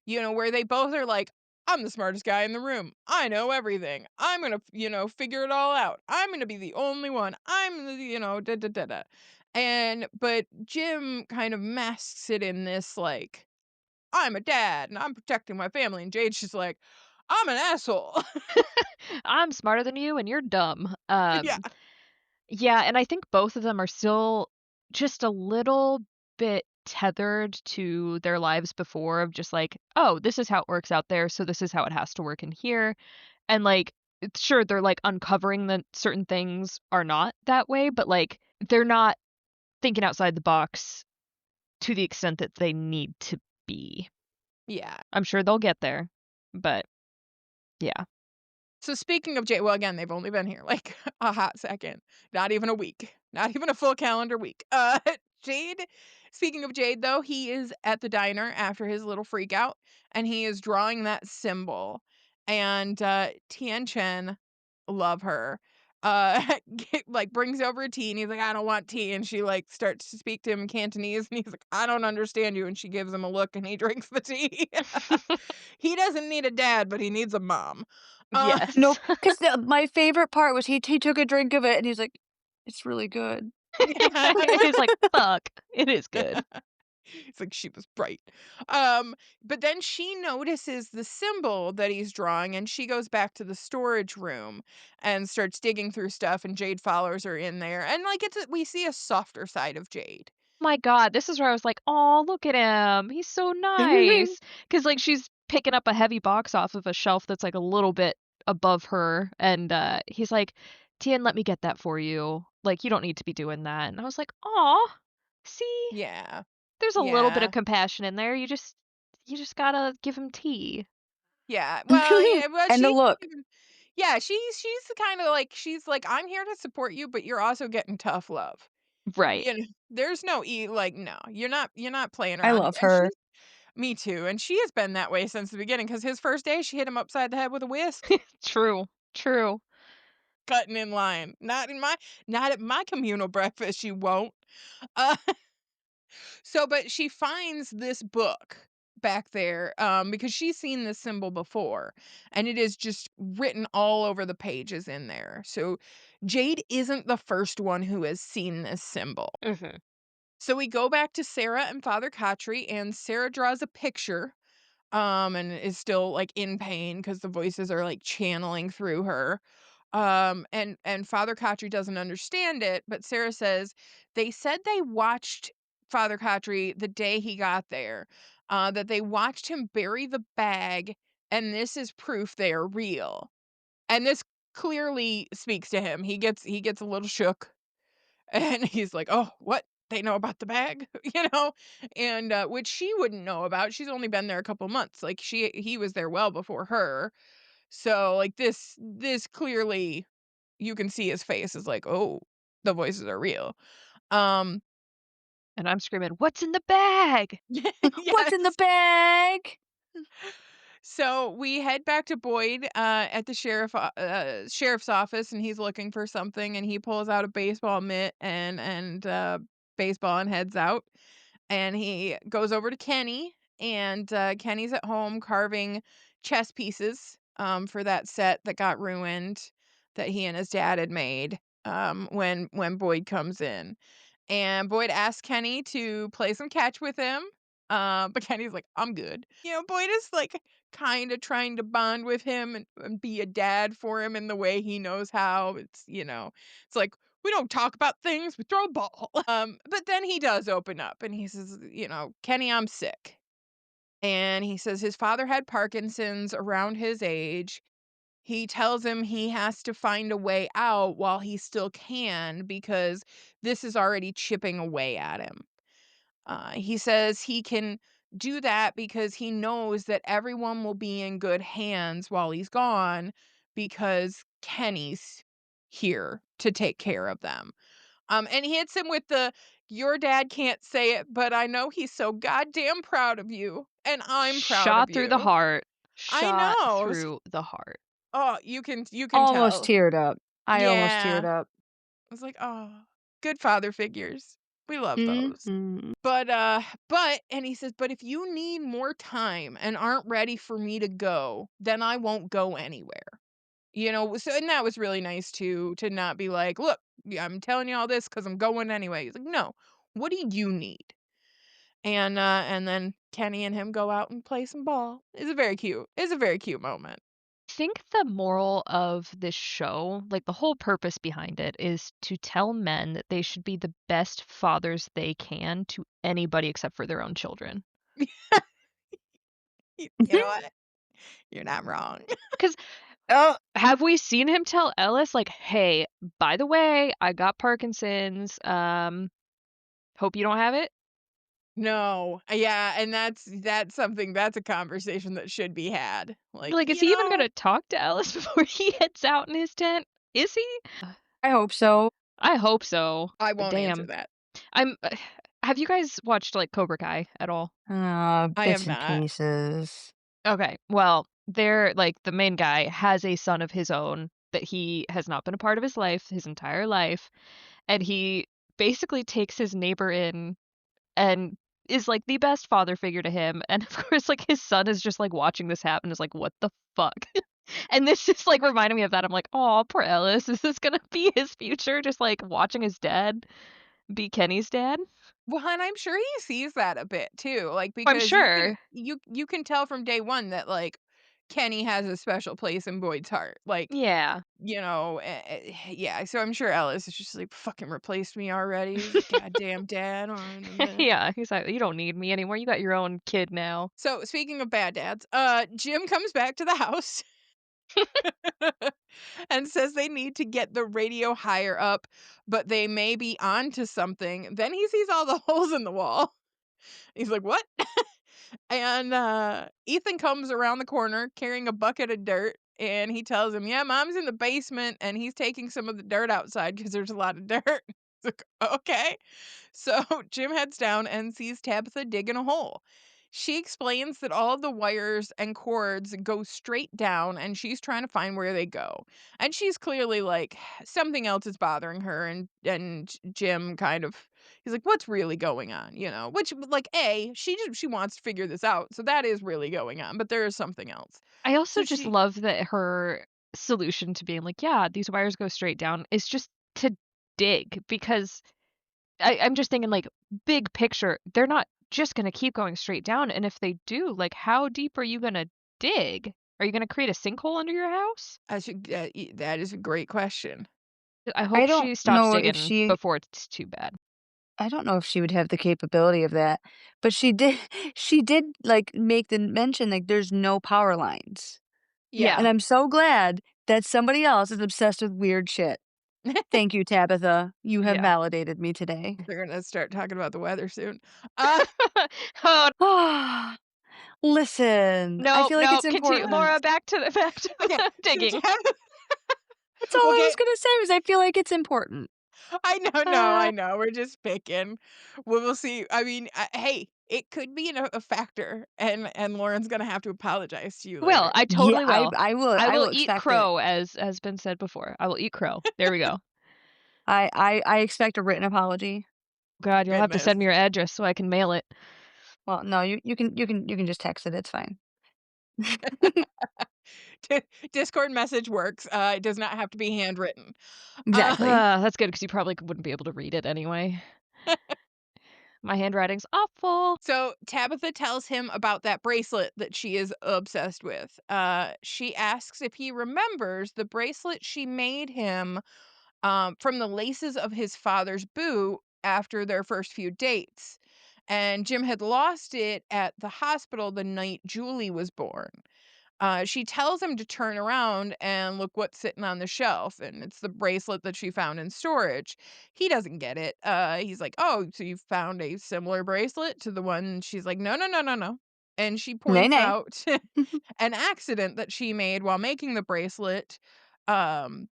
Where they both are like, I'm the smartest guy in the room. I know everything. I'm going to, figure it all out. I'm going to be the only one. I'm the, da da da da. But Jim kind of masks it in this, like, I'm a dad and I'm protecting my family. And Jade's just like, I'm an asshole. I'm smarter than you, and you're dumb. Yeah. Yeah, and I think both of them are still just a little bit tethered to their lives before of just like, oh, this is how it works out there, so this is how it has to work in here. And like, sure, they're like uncovering that certain things are not that way, but like, they're not thinking outside the box to the extent that they need to be. Yeah. I'm sure they'll get there, but yeah. So speaking of Jade, well, again, they've only been here like a hot second, not even a week, not even a full calendar week. Jade, speaking of Jade, though, he is at the diner after his little freak out, and he is drawing that symbol. And Tian Chen, love her, like brings over a tea, and he's like, I don't want tea. And she like starts to speak to him in Cantonese, and he's like, I don't understand you. And she gives him a look, and he drinks the tea. He doesn't need a dad, but he needs a mom. Uh, Yes. Nope. Because my favorite part was he took a drink of it and he's like, "It's really good." He's like, fuck, it is good. It's like she was bright. But then she notices the symbol that he's drawing, and she goes back to the storage room and starts digging through stuff, and Jade follows her in there. And like we see a softer side of Jade. My God, this is where I was like, oh, look at him. He's so nice. Because, like, she's picking up a heavy box off of a shelf that's, like, a little bit above her. And he's like, Tien, let me get that for you. Like, you don't need to be doing that. And I was like, aw, see? Yeah. There's a little bit of Yeah. compassion in there. You just gotta give him tea. Yeah. Well, yeah, well, And the look. yeah, she's kinda like she's like, "I'm here to support you, but you're also getting tough love." Right. You know, there's no like, no, you're not playing I around. love And her. me too, and she has been that way since the beginning. Because his first day, she hit him upside the head with a whisk, True. True. cutting in line. Not at my communal breakfast, you won't. Uh, but she finds this book back there, because she's seen this symbol before, and it is just written all over the pages in there. So Jade isn't the first one who has seen this symbol. Mhm. So we go back to Sarah and Father Khatri, and Sarah draws a picture, and is still, like, in pain because the voices are, like, channeling through her. And Father Khatri doesn't understand it, but Sarah says, "They said they watched Father Khatri the day he got there, that they watched him bury the bag, and this is proof they are real." And this clearly speaks to him. He gets a little shook, and he's like, "Oh, what? They know about the bag?" You know? And, which she wouldn't know about. She's only been there a couple months. Like, he was there well before her. So, like, this clearly you can see his face is like, "Oh, the voices are real." Um, And I'm screaming, "What's in the bag?" What's in the yes. bag? So we head back to Boyd, at the sheriff's office, and he's looking for something, and he pulls out a baseball mitt and baseball and heads out. And he goes over to Kenny, and Kenny's at home carving chess pieces, for that set that got ruined that he and his dad had made, when Boyd comes in. And Boyd asks Kenny to play some catch with him. But Kenny's like, "I'm good." Boyd is like kind of trying to bond with him and be a dad for him in the way he knows how. It's like, we don't talk about things, we throw a ball. But then he does open up and he says, "Kenny, I'm sick." And he says his father had Parkinson's around his age. He tells him he has to find a way out while he still can because this is already chipping away at him. He says he can do that because he knows that everyone will be in good hands while he's gone because Kenny's here to take care of them. And he hits him with "Your dad can't say it, but I know he's so goddamn proud of you, and I'm proud of Shot through the you." heart. I Shot know. through the heart. Oh, you can Almost tell. teared up. I almost Yeah. teared up. I was like, "Oh, good father figures. We love those." Mhm. And he says, "But if you need more time and aren't ready for me to go, then I won't go anywhere." And that was really nice too, to not be like, "Look, yeah, I'm telling you all this because 'cause I'm going anyway." He's like, "No, what do you need?" And then Kenny and him go out and play some ball. It's a very cute moment. I think the moral of this show, like the whole purpose behind it, is to tell men that they should be the best fathers they can to anybody except for their own children. You know what? You're not wrong. Because Oh, have we seen him tell Ellis, like, "Hey, by the way, I got Parkinson's, hope you don't have it"? No. Yeah, and that's a conversation that should be had. Like, Like, is he even gonna talk to Ellis before he heads out in his tent? Is he? I hope so. I hope so, I but won't answer damn. that. I'm have you guys watched, like, Cobra Kai at all? I have Bits and not. pieces. Okay, well, they're like, the main guy has a son of his own that he has not been a part of his life his entire life, and he basically takes his neighbor in and is, like, the best father figure to him, and, of course, like, his son is just, like, watching this happen is like, "What the fuck?" And this just, like, reminded me of that. I'm like, "Aw, poor Ellis. Is this gonna be his future?" Just, like, watching his dad be Kenny's dad? Well, and I'm sure he sees that a bit too, like, I'm because sure. you can tell from day one that, like, Kenny has a special place in Boyd's heart. Like, Yeah. yeah, so I'm sure Ellis is just like, "Fucking replaced me already. This goddamn dad on." Yeah, he's like, "You don't need me anymore. You got your own kid now." So, speaking of bad dads, Jim comes back to the house and says they need to get the radio higher up, but they may be onto something. Then he sees all the holes in the wall. He's like, "What?" And Ethan comes around the corner carrying a bucket of dirt, and he tells him, "Yeah, mom's in the basement and he's taking some of the dirt outside because there's a lot of dirt." It's like, "Okay." So Jim heads down and sees Tabitha digging a hole. She explains that all of the wires and cords go straight down and she's trying to find where they go. And she's clearly like something else is bothering her, and Jim kind of he's like, "What's really going on?" Which like she wants to figure this out. So that is really going on, but there is something else. I also So just she love that her solution to being like, "Yeah, these wires go straight down," is just to dig because I'm just thinking, like, big picture, they're not just gonna keep going straight down, and if they do, like, how deep are you gonna dig? Are you gonna create a sinkhole under your house? that is a great question. I I hope don't she stops know if digging she before it's too bad. I don't know if she would have the capability of that, but she did she did, like, make the mention, like, there's no power lines, Yeah. and Yeah, I'm so glad that somebody else is obsessed with weird shit. Thank you, Tabitha. You have yeah. validated me today. They're gonna start talking about the weather soon. Uh Oh, Ah, listen, I nope, feel like it's nope, continue important. Laura, back to okay, the so digging. That's all we'll I was get gonna say was I feel like it's important. I know, no, Uh, I know. We're just picking. We'll see. I mean, hey, it could be a factor, and Lauren's gonna have to apologize to you well, later. I Yeah, totally will. I I will will eat expect it. crow as has been said before. I will eat crow. There we go. I expect a written apology. God, you'll have to Goodness. send me your address so I can mail it. Well, no, you can just text it, it's fine. Di Discord message works. It does not have to be handwritten. Uh, Exactly. That's good because you probably wouldn't be able to read it anyway. My handwriting's awful. so Tabitha tells him about that bracelet that she is obsessed with. She asks if he remembers the bracelet she made him from the laces of his father's boot after their first few dates. And Jim had lost it at the hospital the night Julie was born. She tells him to turn around and look what's sitting on the shelf, and it's the bracelet that she found in storage. He doesn't get it. He's like, "Oh, so you found a similar bracelet to the one?" She's like, "No, no, no, no, no." And she Nay, points nay. out an accident that she made while making the bracelet. Um,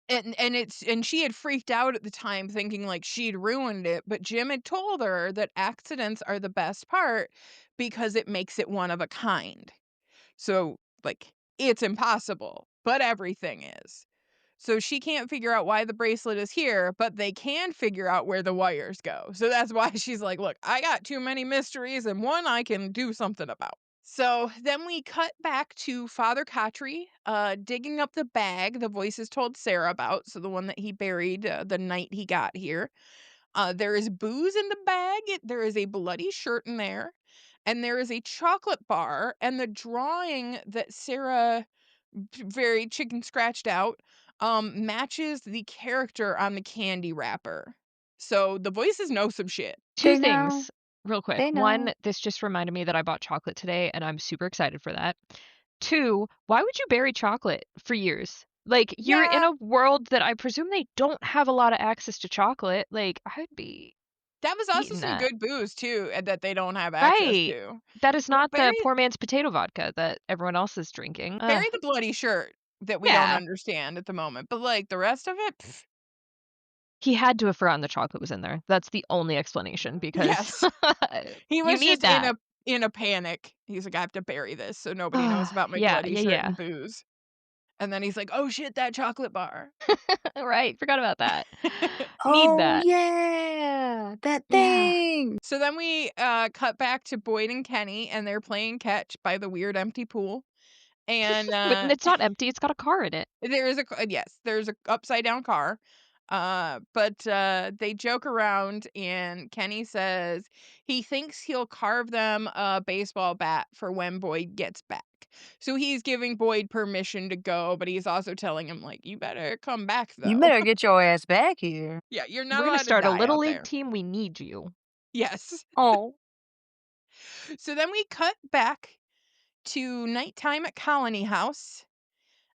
and she had freaked out at the time thinking like she'd ruined it, but Jim had told her that accidents are the best part because it makes it one of a kind. So, like, it's impossible, but everything is. So she can't figure out why the bracelet is here, but they can figure out where the wires go. So that's why she's like, "Look, I got too many mysteries and one I can do something about." So then we cut back to Father Khatri, digging up the bag the voices told Sarah about. So the one that he buried the night he got here. There is booze in the bag. There is a bloody shirt in there, and there is a chocolate bar. And the drawing that Sarah very chicken scratched out matches the character on the candy wrapper. So the voices know some shit. 2 They know. things real quick. They 1, know. this just reminded me that I bought chocolate today, and I'm super excited for that. 2, why would you bury chocolate for years? Like, you're in Yeah, a world that I presume they don't have a lot of access to chocolate, like, I'd be that was also eating some that. good booze too, that they don't have access Right. to. That is But not the poor man's potato vodka that everyone else is drinking. Ugh. bury the bloody shirt that we don't Yeah. understand at the moment. But like the rest of it, pff, He had to have forgotten the chocolate was in there. That's the only explanation because yes, he you was need just that. in a panic. He's like, I have to bury this so nobody knows about my Yeah, bloody yeah, shirt yeah. and booze. And then he's like, oh shit, that chocolate bar. Right, forgot about that. Need Oh, that. yeah, that Yeah. thing. So then we cut back to Boyd and Kenny, and they're playing catch by the weird empty pool. And When it's not empty, it's got a car in it. there is yes, there's a upside down car. But they joke around, and Kenny says he thinks he'll carve them a baseball bat for when Boyd gets back. So he's giving Boyd permission to go, but he's also telling him like, you better come back You though. better get your ass back here. Yeah, you're We're not gonna allowed to start a die little out league there. team, we need you. Yes. Oh, So then we cut back to nighttime at Colony House,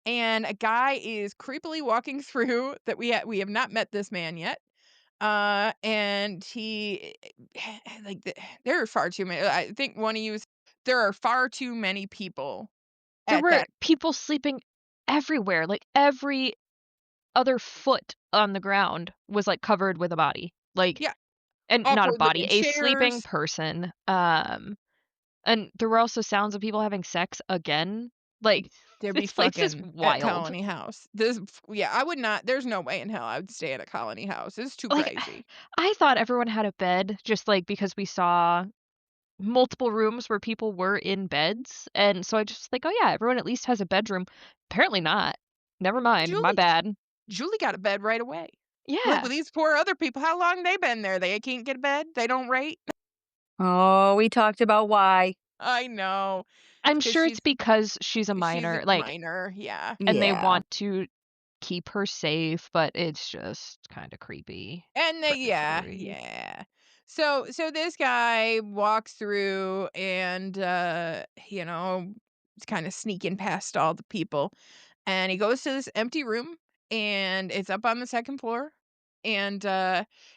and a guy is creepily walking through that we have not met this man yet. And like, there are far too many I think one of you there are far too many people There at were that. people sleeping everywhere, like, every other foot on the ground was, like, covered with a body, like Yeah, and not a awkward body, looking a sleeping chairs. person, and there were also sounds of people having sex again, like, There'd be this place is fucking at wild. Colony House. Yeah, I would not there's no way in hell I would stay at a Colony House. It's too Like, crazy. I thought everyone had a bed just, like, because we saw multiple rooms where people were in beds, and so I just like, "Oh, yeah, everyone at least has a bedroom." Apparently not. Never mind, my Julie bad. Julie got a bed right away. Like, Yeah, with these poor other people, how long they been there? They can't get a bed? They don't rate? Oh, we talked about why. I know. I'm Because sure it's because she's a she's a minor, like, minor, yeah. and they Yeah. want to keep her safe, but it's just kinda creepy, And they yeah, predatory. yeah. So this guy walks through and, he's kinda sneaking past all the people, and he goes to this empty room, and it's up on the 2nd floor, and,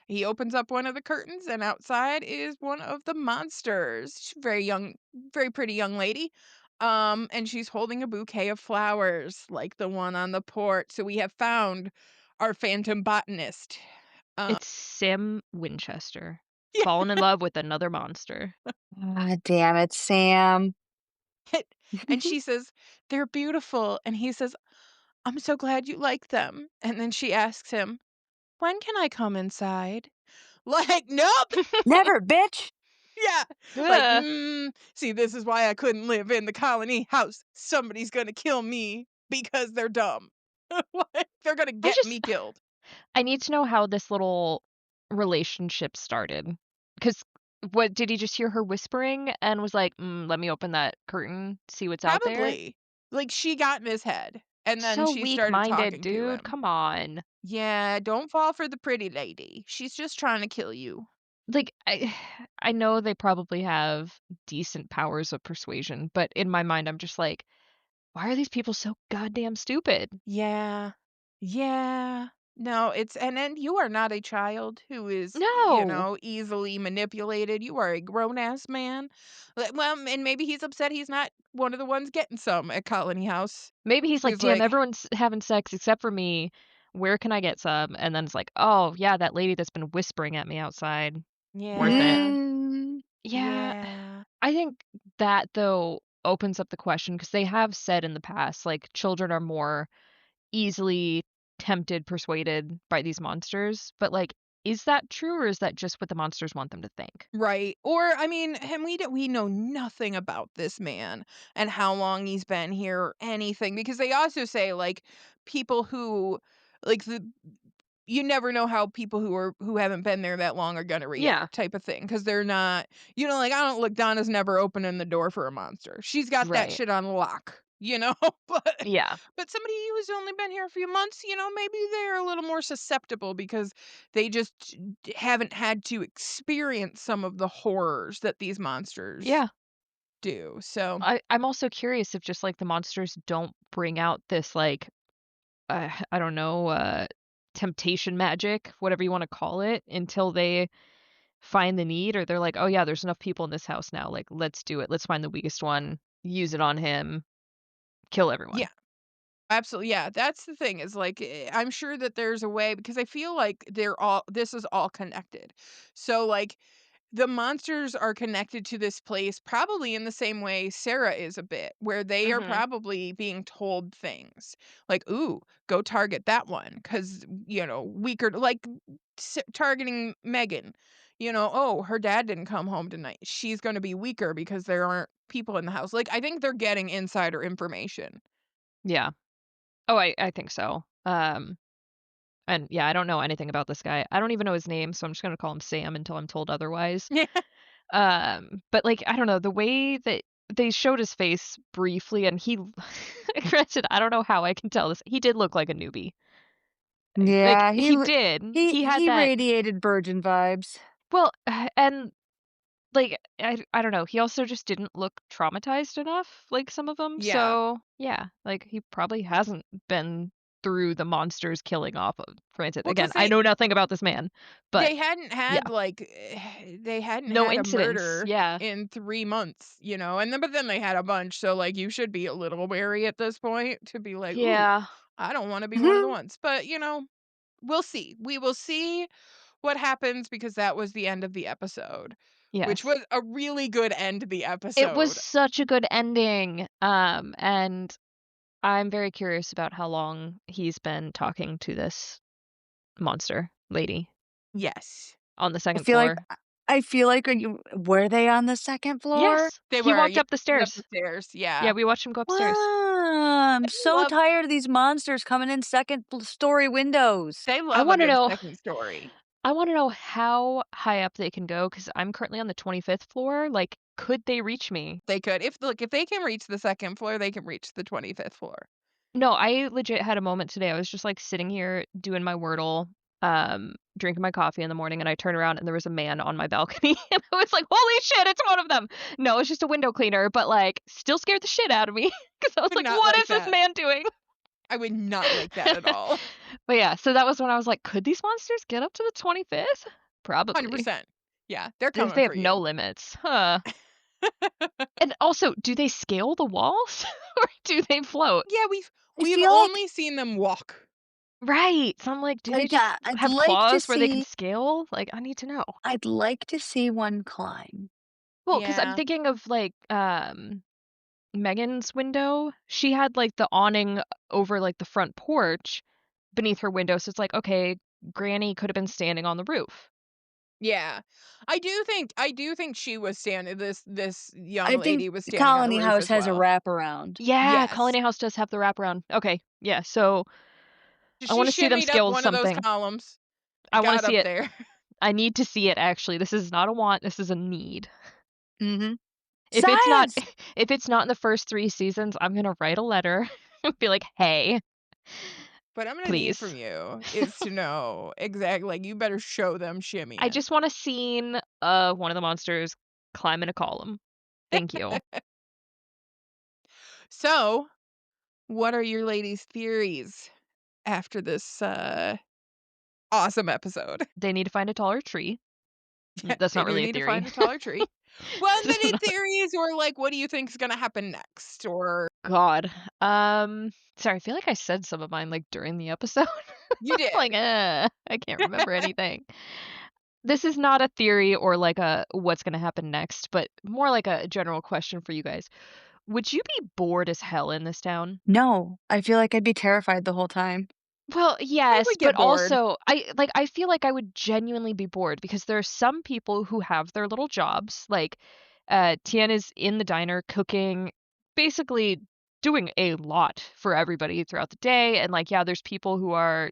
he opens up one of the curtains, and outside is one of the monsters. She's a very pretty young lady, and she's holding a bouquet of flowers like the one on the porch, so we have found our phantom botanist. Uh, It's Sam Winchester, yeah, fallen in love with another monster. Ah, damn it, Sam. and she says, "They're beautiful," and he says, "I'm so glad you like them," and then she asks him, "When can I come inside?" Like, "Nope." Never, bitch. Yeah, like, Ugh. "See, this is why I couldn't live in the colony house. Somebody's gonna kill me because they're dumb." Like, they're gonna I get just me killed. I need to know how this little relationship started. Because what did he just hear her whispering and was like, let me open that curtain, see what's out there?" Probably. Like, she got in his head, and then So she started weak-minded, talking to dude, him. come on. Yeah, don't fall for the pretty lady. She's just trying to kill you. Like, I know they probably have decent powers of persuasion, but in my mind, I'm just like, "Why are these people so goddamn stupid?" Yeah. Yeah. No, it's and then you are not a child who is, No! easily manipulated. You are a grown ass man. Well, and maybe he's upset he's not one of the ones getting some at Colony House. Maybe he's like, He's "Damn, like, everyone's having sex except for me. Where can I get some?" And then it's like, "Oh, yeah, that lady that's been whispering at me outside. Worth it." yeah, Mm, Yeah, yeah, I think that, though, opens up the question because they have said in the past, like, children are more easily tempted, persuaded by these monsters, but, like, is that true, or is that just what the monsters want them to think? right. Or I mean, and we know nothing about this man and how long he's been here or anything because they also say like people who like the you never know how people who haven't been there that long are gonna Yeah. react type of thing, because 'cause they're not like, I don't look Donna's never opening the door for a monster. She's got that Right. shit on lock, But Yeah. somebody who's only been here a few months, maybe they're a little more susceptible because they just haven't had to experience some of the horrors that these monsters Yeah. do, so I'm also curious if just, like, the monsters don't bring out this, like, I don't know, temptation magic, whatever you wanna call it, until they find the need or they're like, "Oh, yeah, there's enough people in this house now, like, let's do it. Let's find the weakest one, use it on him, kill everyone." yeah. Absolutely, yeah, that's the thing is, like, I'm sure that there's a way because I feel like this is all connected. So, like, the monsters are connected to this place probably in the same way Sarah is a bit, where they are Mhm. probably being told things like, "Ooh, go target that one," because weaker like, targeting Megan, "Oh, her dad didn't come home tonight. She's gonna be weaker because there aren't people in the house." Like, I think they're getting insider information. Yeah. Oh, I think so. And yeah, I don't know anything about this guy. I don't even know his name, so I'm just gonna call him Sam until I'm told otherwise. But, like, I don't know, the way that they showed his face briefly and he granted, I don't know how I can tell this, he did look like a newbie. Like, yeah, he did. He had he that radiated virgin vibes. well, and, like, I don't know, he also just didn't look traumatized enough like some of them, Yeah. so, yeah, like, he probably hasn't been through the monsters killing off of Francis. Well, Again, 'cause I know nothing about this man, but they hadn't yeah. had, like, they hadn't No had a incidents, murder yeah. in 3 months, and then but then they had a bunch, so, like, you should be a little wary at this point to be like, "Ooh, Yeah. I don't wanna be one of the ones." But, we'll see. We will see what happens because that was the end of the episode, which Yes. was a really good end to the It was episode. such a good ending, and I'm very curious about how long he's been talking to this monster lady Yes. on the I 2nd feel like floor. I feel like when you were they on the 2nd floor? Yes, They he were, walked yeah, up the went up stairs. the stairs, Yeah, yeah. we watched him go upstairs. Wow, I'm They so love tired of these monsters coming in 2nd story windows. they I love a wanna good know second story. I wanna know how high up they can go because 'cause I'm currently on the 25th floor, like, could they reach me? They could. If they can reach the 2nd floor, they can reach the 25th floor. No, I legit had a moment today. I was just, like, sitting here doing my Wordle, drinking my coffee in the morning, and I turned around and there was a man on my balcony, and I was like, "Holy shit, it's one of them!" No, it's just a window cleaner, but, like, still scared the shit out of me because I was Would like, not "What like is this that. man doing?" I would not like that at all. But yeah, so that was when I was like, "Could these monsters get up to the 25th?" Probably. 100%. Yeah, they're If coming they for have no you. limits, huh. And also, do they scale the walls or do they float? Yeah, I we've feel like only seen them walk. Right, so I'm like, do they just I'd have like to claws where they can see scale? Like, I need to know. I'd like to see one climb. Well, because 'cause I'm Yeah. thinking of, like, Megan's window. She had, like, the awning over, like, the front porch beneath her window, so it's like, okay, Granny could have been standing on the roof. Yeah. I do think she was standing this young I think lady was the standing on the Colony roof House as has a well. wraparound. Yeah, Yes. Colony House does have the wraparound. Okay, yeah, so I She wanna see them shimmied up scale one of those something. columns, I wanna got see up it. there. I need to see it, actually. This is not a want, this is a need. Mhm. If it's not Science! if it's not in the first 3 seasons, I'm gonna write a letter and be like, "Hey, What I'm gonna need from please." you is to know exactly like, you better show them I shimmying. just want a scene of one of the monsters climbing a column. Thank you. So, what are your ladies' theories after this, awesome episode? They need to find a taller tree. That's They not do really a need to theory. find a taller tree. Well, and then This is in not theories or, like, what do you think is gonna happen next? Or God. Sorry, I feel like I said some of mine, like, during the episode. you Like, did. I can't remember anything. This is not a theory or, like, a what's gonna happen next, but more like a general question for you guys. Would you be bored as hell in this town? No, I feel like I'd be terrified the whole time. Well, I yes, would but get bored. also I feel like I would genuinely be bored because there are some people who have their little jobs, like, Tien is in the diner cooking, basically doing a lot for everybody throughout the day, and, like, yeah, there's people who are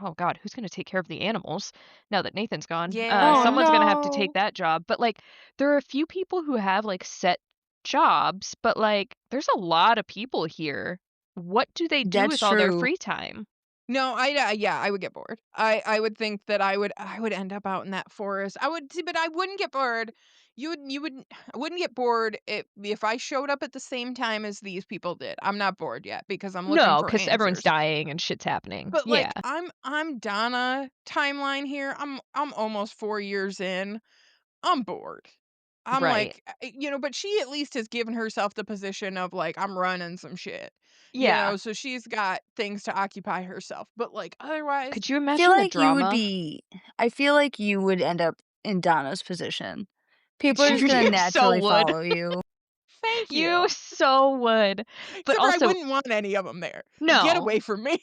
oh god, who's gonna take care of the animals now that Nathan's gone? Oh, Yeah. Someone's gonna have to take no. that job, but, like, there are a few people who have, like, set jobs, but, like, there's a lot of people here. What do they do That's with all their true. free time? No, yeah, I would get bored. I would think that I would end up out in that forest. I would see, but I wouldn't get bored. You would I wouldn't get bored if I showed up at the same time as these people did. I'm not bored yet because I'm looking No, for because everyone's answers. dying and shit's happening. But Yeah, like I'm Donna timeline here. I'm almost 4 years in. I'm bored. I'm right. like, but she at least has given herself the position of like, I'm running some shit, Yeah. so she's got things to occupy herself. But like, otherwise, Could you I feel imagine the like you would drama? be I feel like you would end up in Donna's position. People are just gonna You so naturally would. follow you. thank You you. so would. But Except for I also wouldn't want any of them there. Get no. away from me.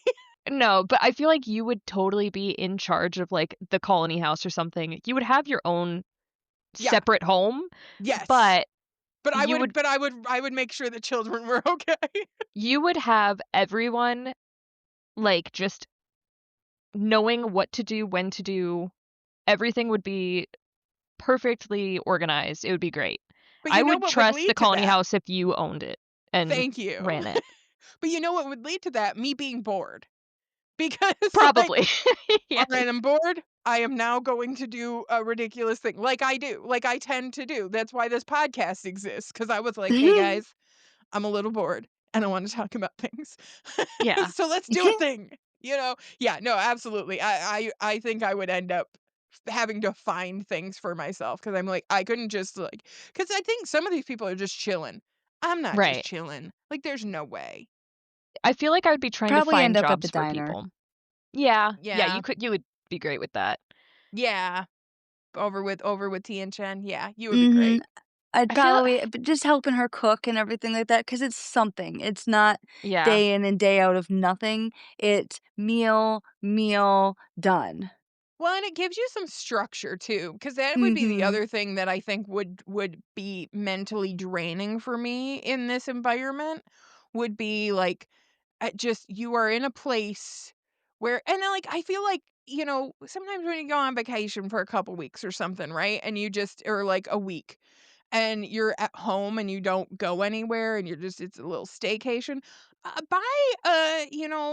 No, but I feel like you would totally be in charge of, like, the colony house or something. You would have your own Yeah, separate home, yes. but But I you would, would but I would, I would make sure the children were okay. you would have everyone, like, just knowing what to do, when to do. Everything would be perfectly organized. It would be great. But I you know would what would trust the lead to colony that? house if you owned it and Thank you. ran it. But you know what would lead to that? Me being bored. Because like, Probably. all Yes. right, I'm bored. I am now going to do a ridiculous thing like I do, like I tend to do. That's why this podcast exists. Because I was like, hey guys, I'm a little bored. and I want to talk about things. Yeah. So let's do a thing. Yeah, no, absolutely. I think I would end up having to find things for myself because I'm like I couldn't just like because I think some of these people are just chilling. I'm not just Right. chilling. Like there's no way. I feel like I would be trying to Probably find end up at the jobs for diner. people. Yeah. Yeah, Yeah, you would be great with that. yeah. Over with T and Chen. Yeah, you would be Mhm. great. I'd I feel probably but just helping her cook and everything like that, because it's something. It's not yeah. day in and day out of nothing. It's meal, meal, done. Well, and it gives you some structure too, because that would be the Mhm. other thing that I think would be mentally draining for me in this environment, would be, like, just you are in a place where and then, like, I feel like, sometimes when you go on vacation for a couple weeks or something, right? And you just or, like, a week, and you're at home and you don't go anywhere and you're just it's a little staycation.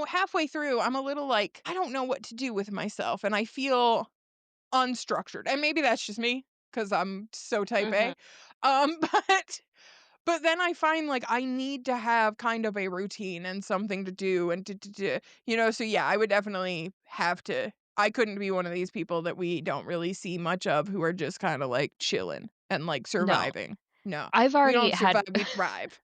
Halfway through, I'm a little like, I don't know what to do with myself and I feel unstructured. And maybe that's just me because I'm so type Mhm. A. But then I find like I need to have kind of a routine and something to do and so yeah, I would definitely have to. I couldn't be one of these people that we don't really see much of who are just kind of like chilling and like No. surviving. No, I've we already don't had survive, we thrive.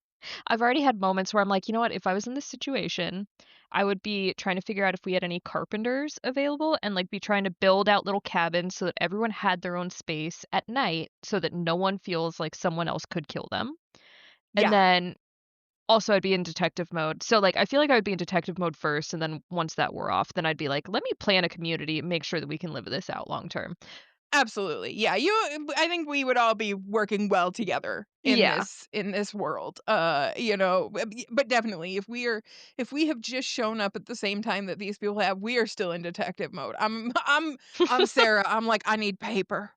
I've already had moments where I'm like, "You know what? If I was in this situation, I would be trying to figure out if we had any carpenters available and, like, be trying to build out little cabins so that everyone had their own space at night so that no one feels like someone else could kill them." And Yeah. then also I'd be in detective mode. So, like, I feel like I would be in detective mode first, and then once that wore off, then I'd be like, "Let me plan a community and make sure that we can live this out long term." Absolutely. Yeah, I think we would all be working well together in Yeah. this world. But definitely if we have just shown up at the same time that these people have, we are still in detective mode. I'm Sarah. I'm like I need paper.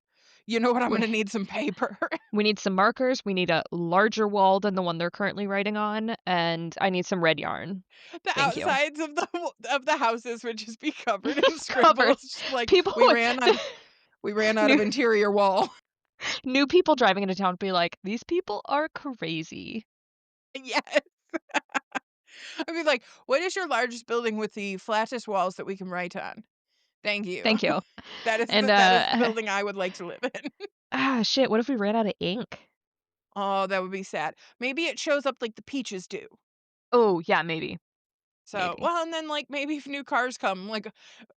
You know what? I'm going We to need some paper. we need some markers, we need a larger wall than the one they're currently writing on, and I need some red yarn. The Thank you. outsides of the houses would just be covered in Covered. scribbles just like People we ran out of new interior wall. new people driving into town would be like, "These people are crazy." Yes. I mean, like, what is your largest building with the flattest walls that we can write on? Thank you. Thank you. And, That is the building I would like to live in. shit, what if we ran out of ink? Oh, that would be sad. Maybe it shows up like the peaches do. Oh, yeah, maybe, So, maybe. well, and then like maybe if new cars come, like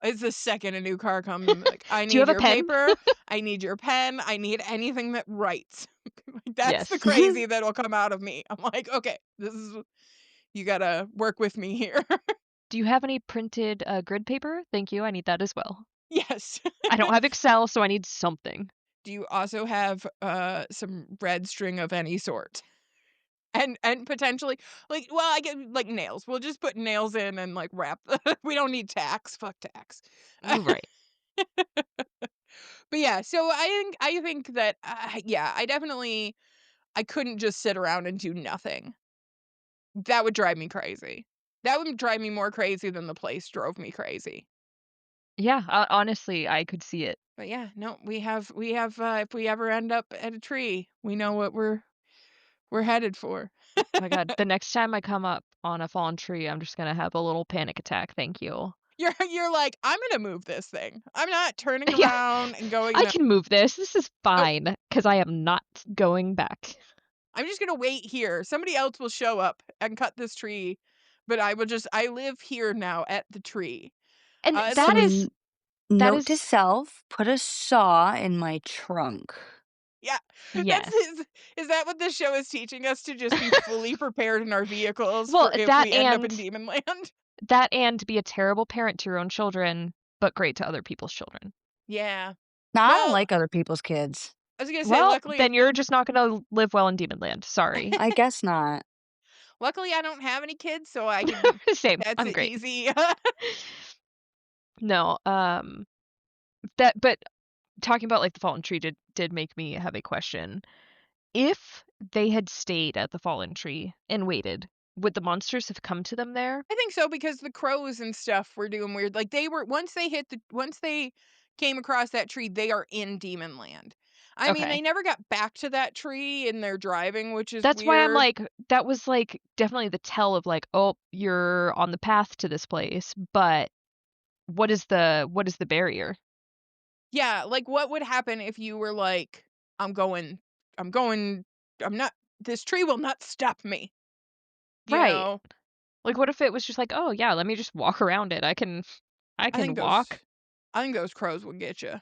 it's the second a new car comes, like I Do you have need a your pen? paper, I need your pen, I need anything that writes. Like, that's the Yes. crazy that'll come out of me. I'm like, okay, this is you gotta work with me here. Do you have any printed, grid paper? Thank you, I need that as well. Yes. I don't have Excel, so I need something. Do you also have, some red string of any sort? And potentially like, well, I get, like, nails. We'll just put nails in and, like, wrap we don't need tacks, fuck tacks. Right. But, yeah, so I think that, yeah, I couldn't just sit around and do nothing. That would drive me crazy. That would drive me more crazy than the place drove me crazy. Yeah, honestly, I could see it. But, yeah, no, we have, if we ever end up at a tree, we know what we're headed for. My god, the next time I come up on a fallen tree, I'm just gonna have a little panic attack, thank you. You're like, "I'm gonna move this thing. I'm not turning Yeah, around and going I no. can move this, this is Nope. fine, because I am not going back. I'm just gonna wait here. Somebody else will show up and cut this tree, but I live here now at the tree." And It's that like is that Note to is self, put a saw in my trunk. yeah, that's yes. is that what this show is teaching us to just be fully prepared in our vehicles Well, for if we end up in Demon Land? that and be a terrible parent to your own children, but great to other people's children. Yeah. Now, I don't Well, like other people's kids. I was gonna say, Well, then you're just not gonna live well in Demon Land, sorry. I guess not. luckily I don't have any kids, so I can Same, that's I'm great. easy. No, that but talking about, like, the fallen tree did make me have a question. If they had stayed at the fallen tree and waited, would the monsters have come to them there? I think so because the crows and stuff were doing weird. Like they were once they came across that tree, they are in Demon Land. I mean, Okay. they never got back to that tree in their driving, which is That's why I'm weird. like, that was, like, definitely the tell of, like, "Oh, you're on the path to this place," but what is the barrier? Yeah, like, what would happen if you were like, "I'm going I'm going I'm not this tree will not stop me," you Right. know? Like, what if it was just like, "Oh, yeah, let me just walk around it. I I can think those walk." I think those crows would get you.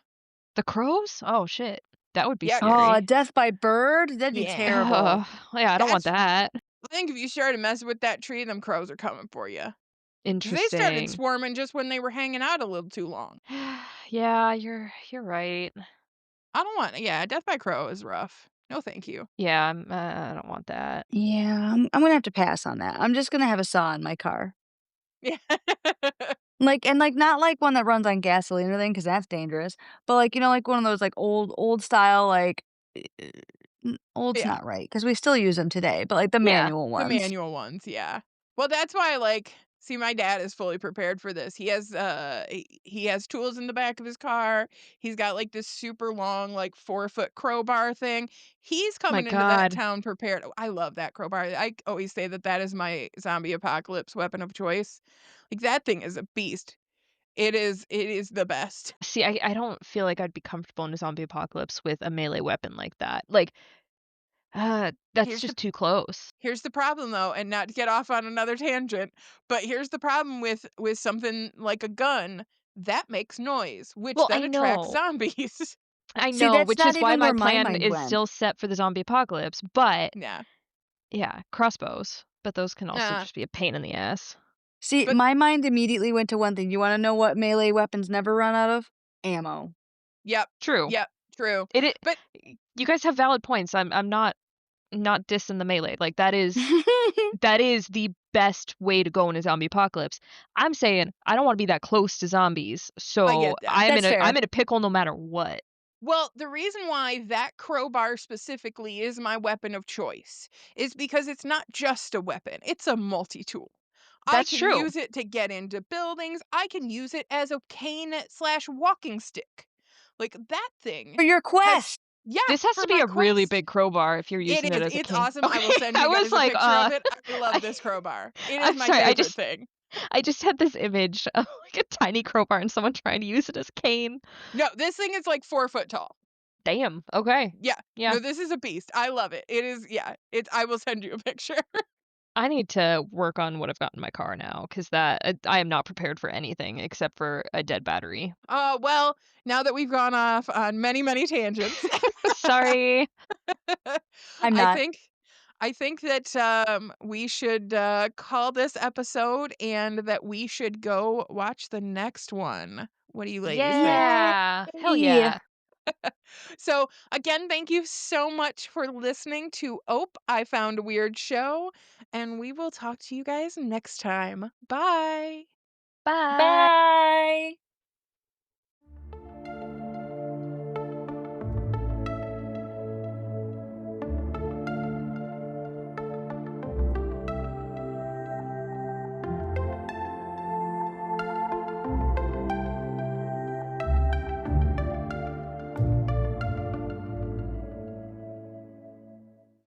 The crows? Oh, shit. That would be Yeah, Oh, scary. death by bird? That'd be yeah. terrible. Ugh, yeah, I don't want That's that. I think if you started messing with that tree, them crows are coming for you. 'Cause they started Interesting. swarming just when they were hanging out a little too long. Yeah, you're right. I don't want yeah, death by crow is rough. No, thank you. Yeah, I don't want that. Yeah, I'm gonna have to pass on that. I'm just gonna have a saw in my car. Yeah. Like, not like one that runs on gasoline or anything, because that's dangerous, but, like, like one of those, like, old style, like, uh, old's Yeah. not right, because we still use them today, but, like, the Yeah. manual The ones. manual ones, yeah. Well, that's why, like see, my dad is fully prepared for this. He has tools in the back of his car. He's got, like, this super long, like, 4-foot crowbar thing. He's My coming into that god. town prepared. Oh, I love that crowbar. I always say that that is my zombie apocalypse weapon of choice. Like, that thing is a beast. It is the best. See, I don't feel like I'd be comfortable in a zombie apocalypse with a melee weapon like that. Like, that's Here's the just too close. Here's the problem though, and not to get off on another tangent, but here's the problem with something like a gun, that makes noise, which Well, then attracts zombies. I See, know, that's which not is why even my where my plan mind is went. still set for the zombie apocalypse, but Yeah. yeah, crossbows, but those can also Nah. just be a pain in the ass. See, But my mind immediately went to one thing. You wanna know what melee weapons never run out of? Ammo. yep. True. Yep. True. It But you guys have valid points. I'm not dissing the melee. Like, that is the best way to go in a zombie apocalypse. I'm saying I don't wanna be that close to zombies, I so get that. That's I'm fair. in a pickle no matter what. Well, the reason why that crowbar specifically is my weapon of choice is because it's not just a weapon, it's a multi-tool. I That's can true. use it to get into buildings. I can use it as a cane slash walking stick. Like that thing For your has, quest! yeah, This has for to be my a really quest. big crowbar if you're It using it is. as a It's cane. awesome. I will Okay, send I you was guys a like, picture of it. I love I this crowbar. It is I'm my sorry, favorite thing. I just had this image of, like, a tiny crowbar and someone trying to use it as a cane. No, this thing is like 4 foot tall. Damn, okay. Yeah. Yeah. No, this is a beast. I love it. It is, yeah. It's I will send you a picture. I need to work on what I've got in my car now, 'cause I am not prepared for anything except for a dead battery. Well, now that we've gone off on many, many tangents, Sorry. I'm I not. think I think that we should call this episode and that we should go watch the next one. What do you ladies think? Yeah. Hell Yay! yeah. So, again, thank you so much for listening to Ope, I Found a Weird Show, and we will talk to you guys next time. Bye. Bye. Bye.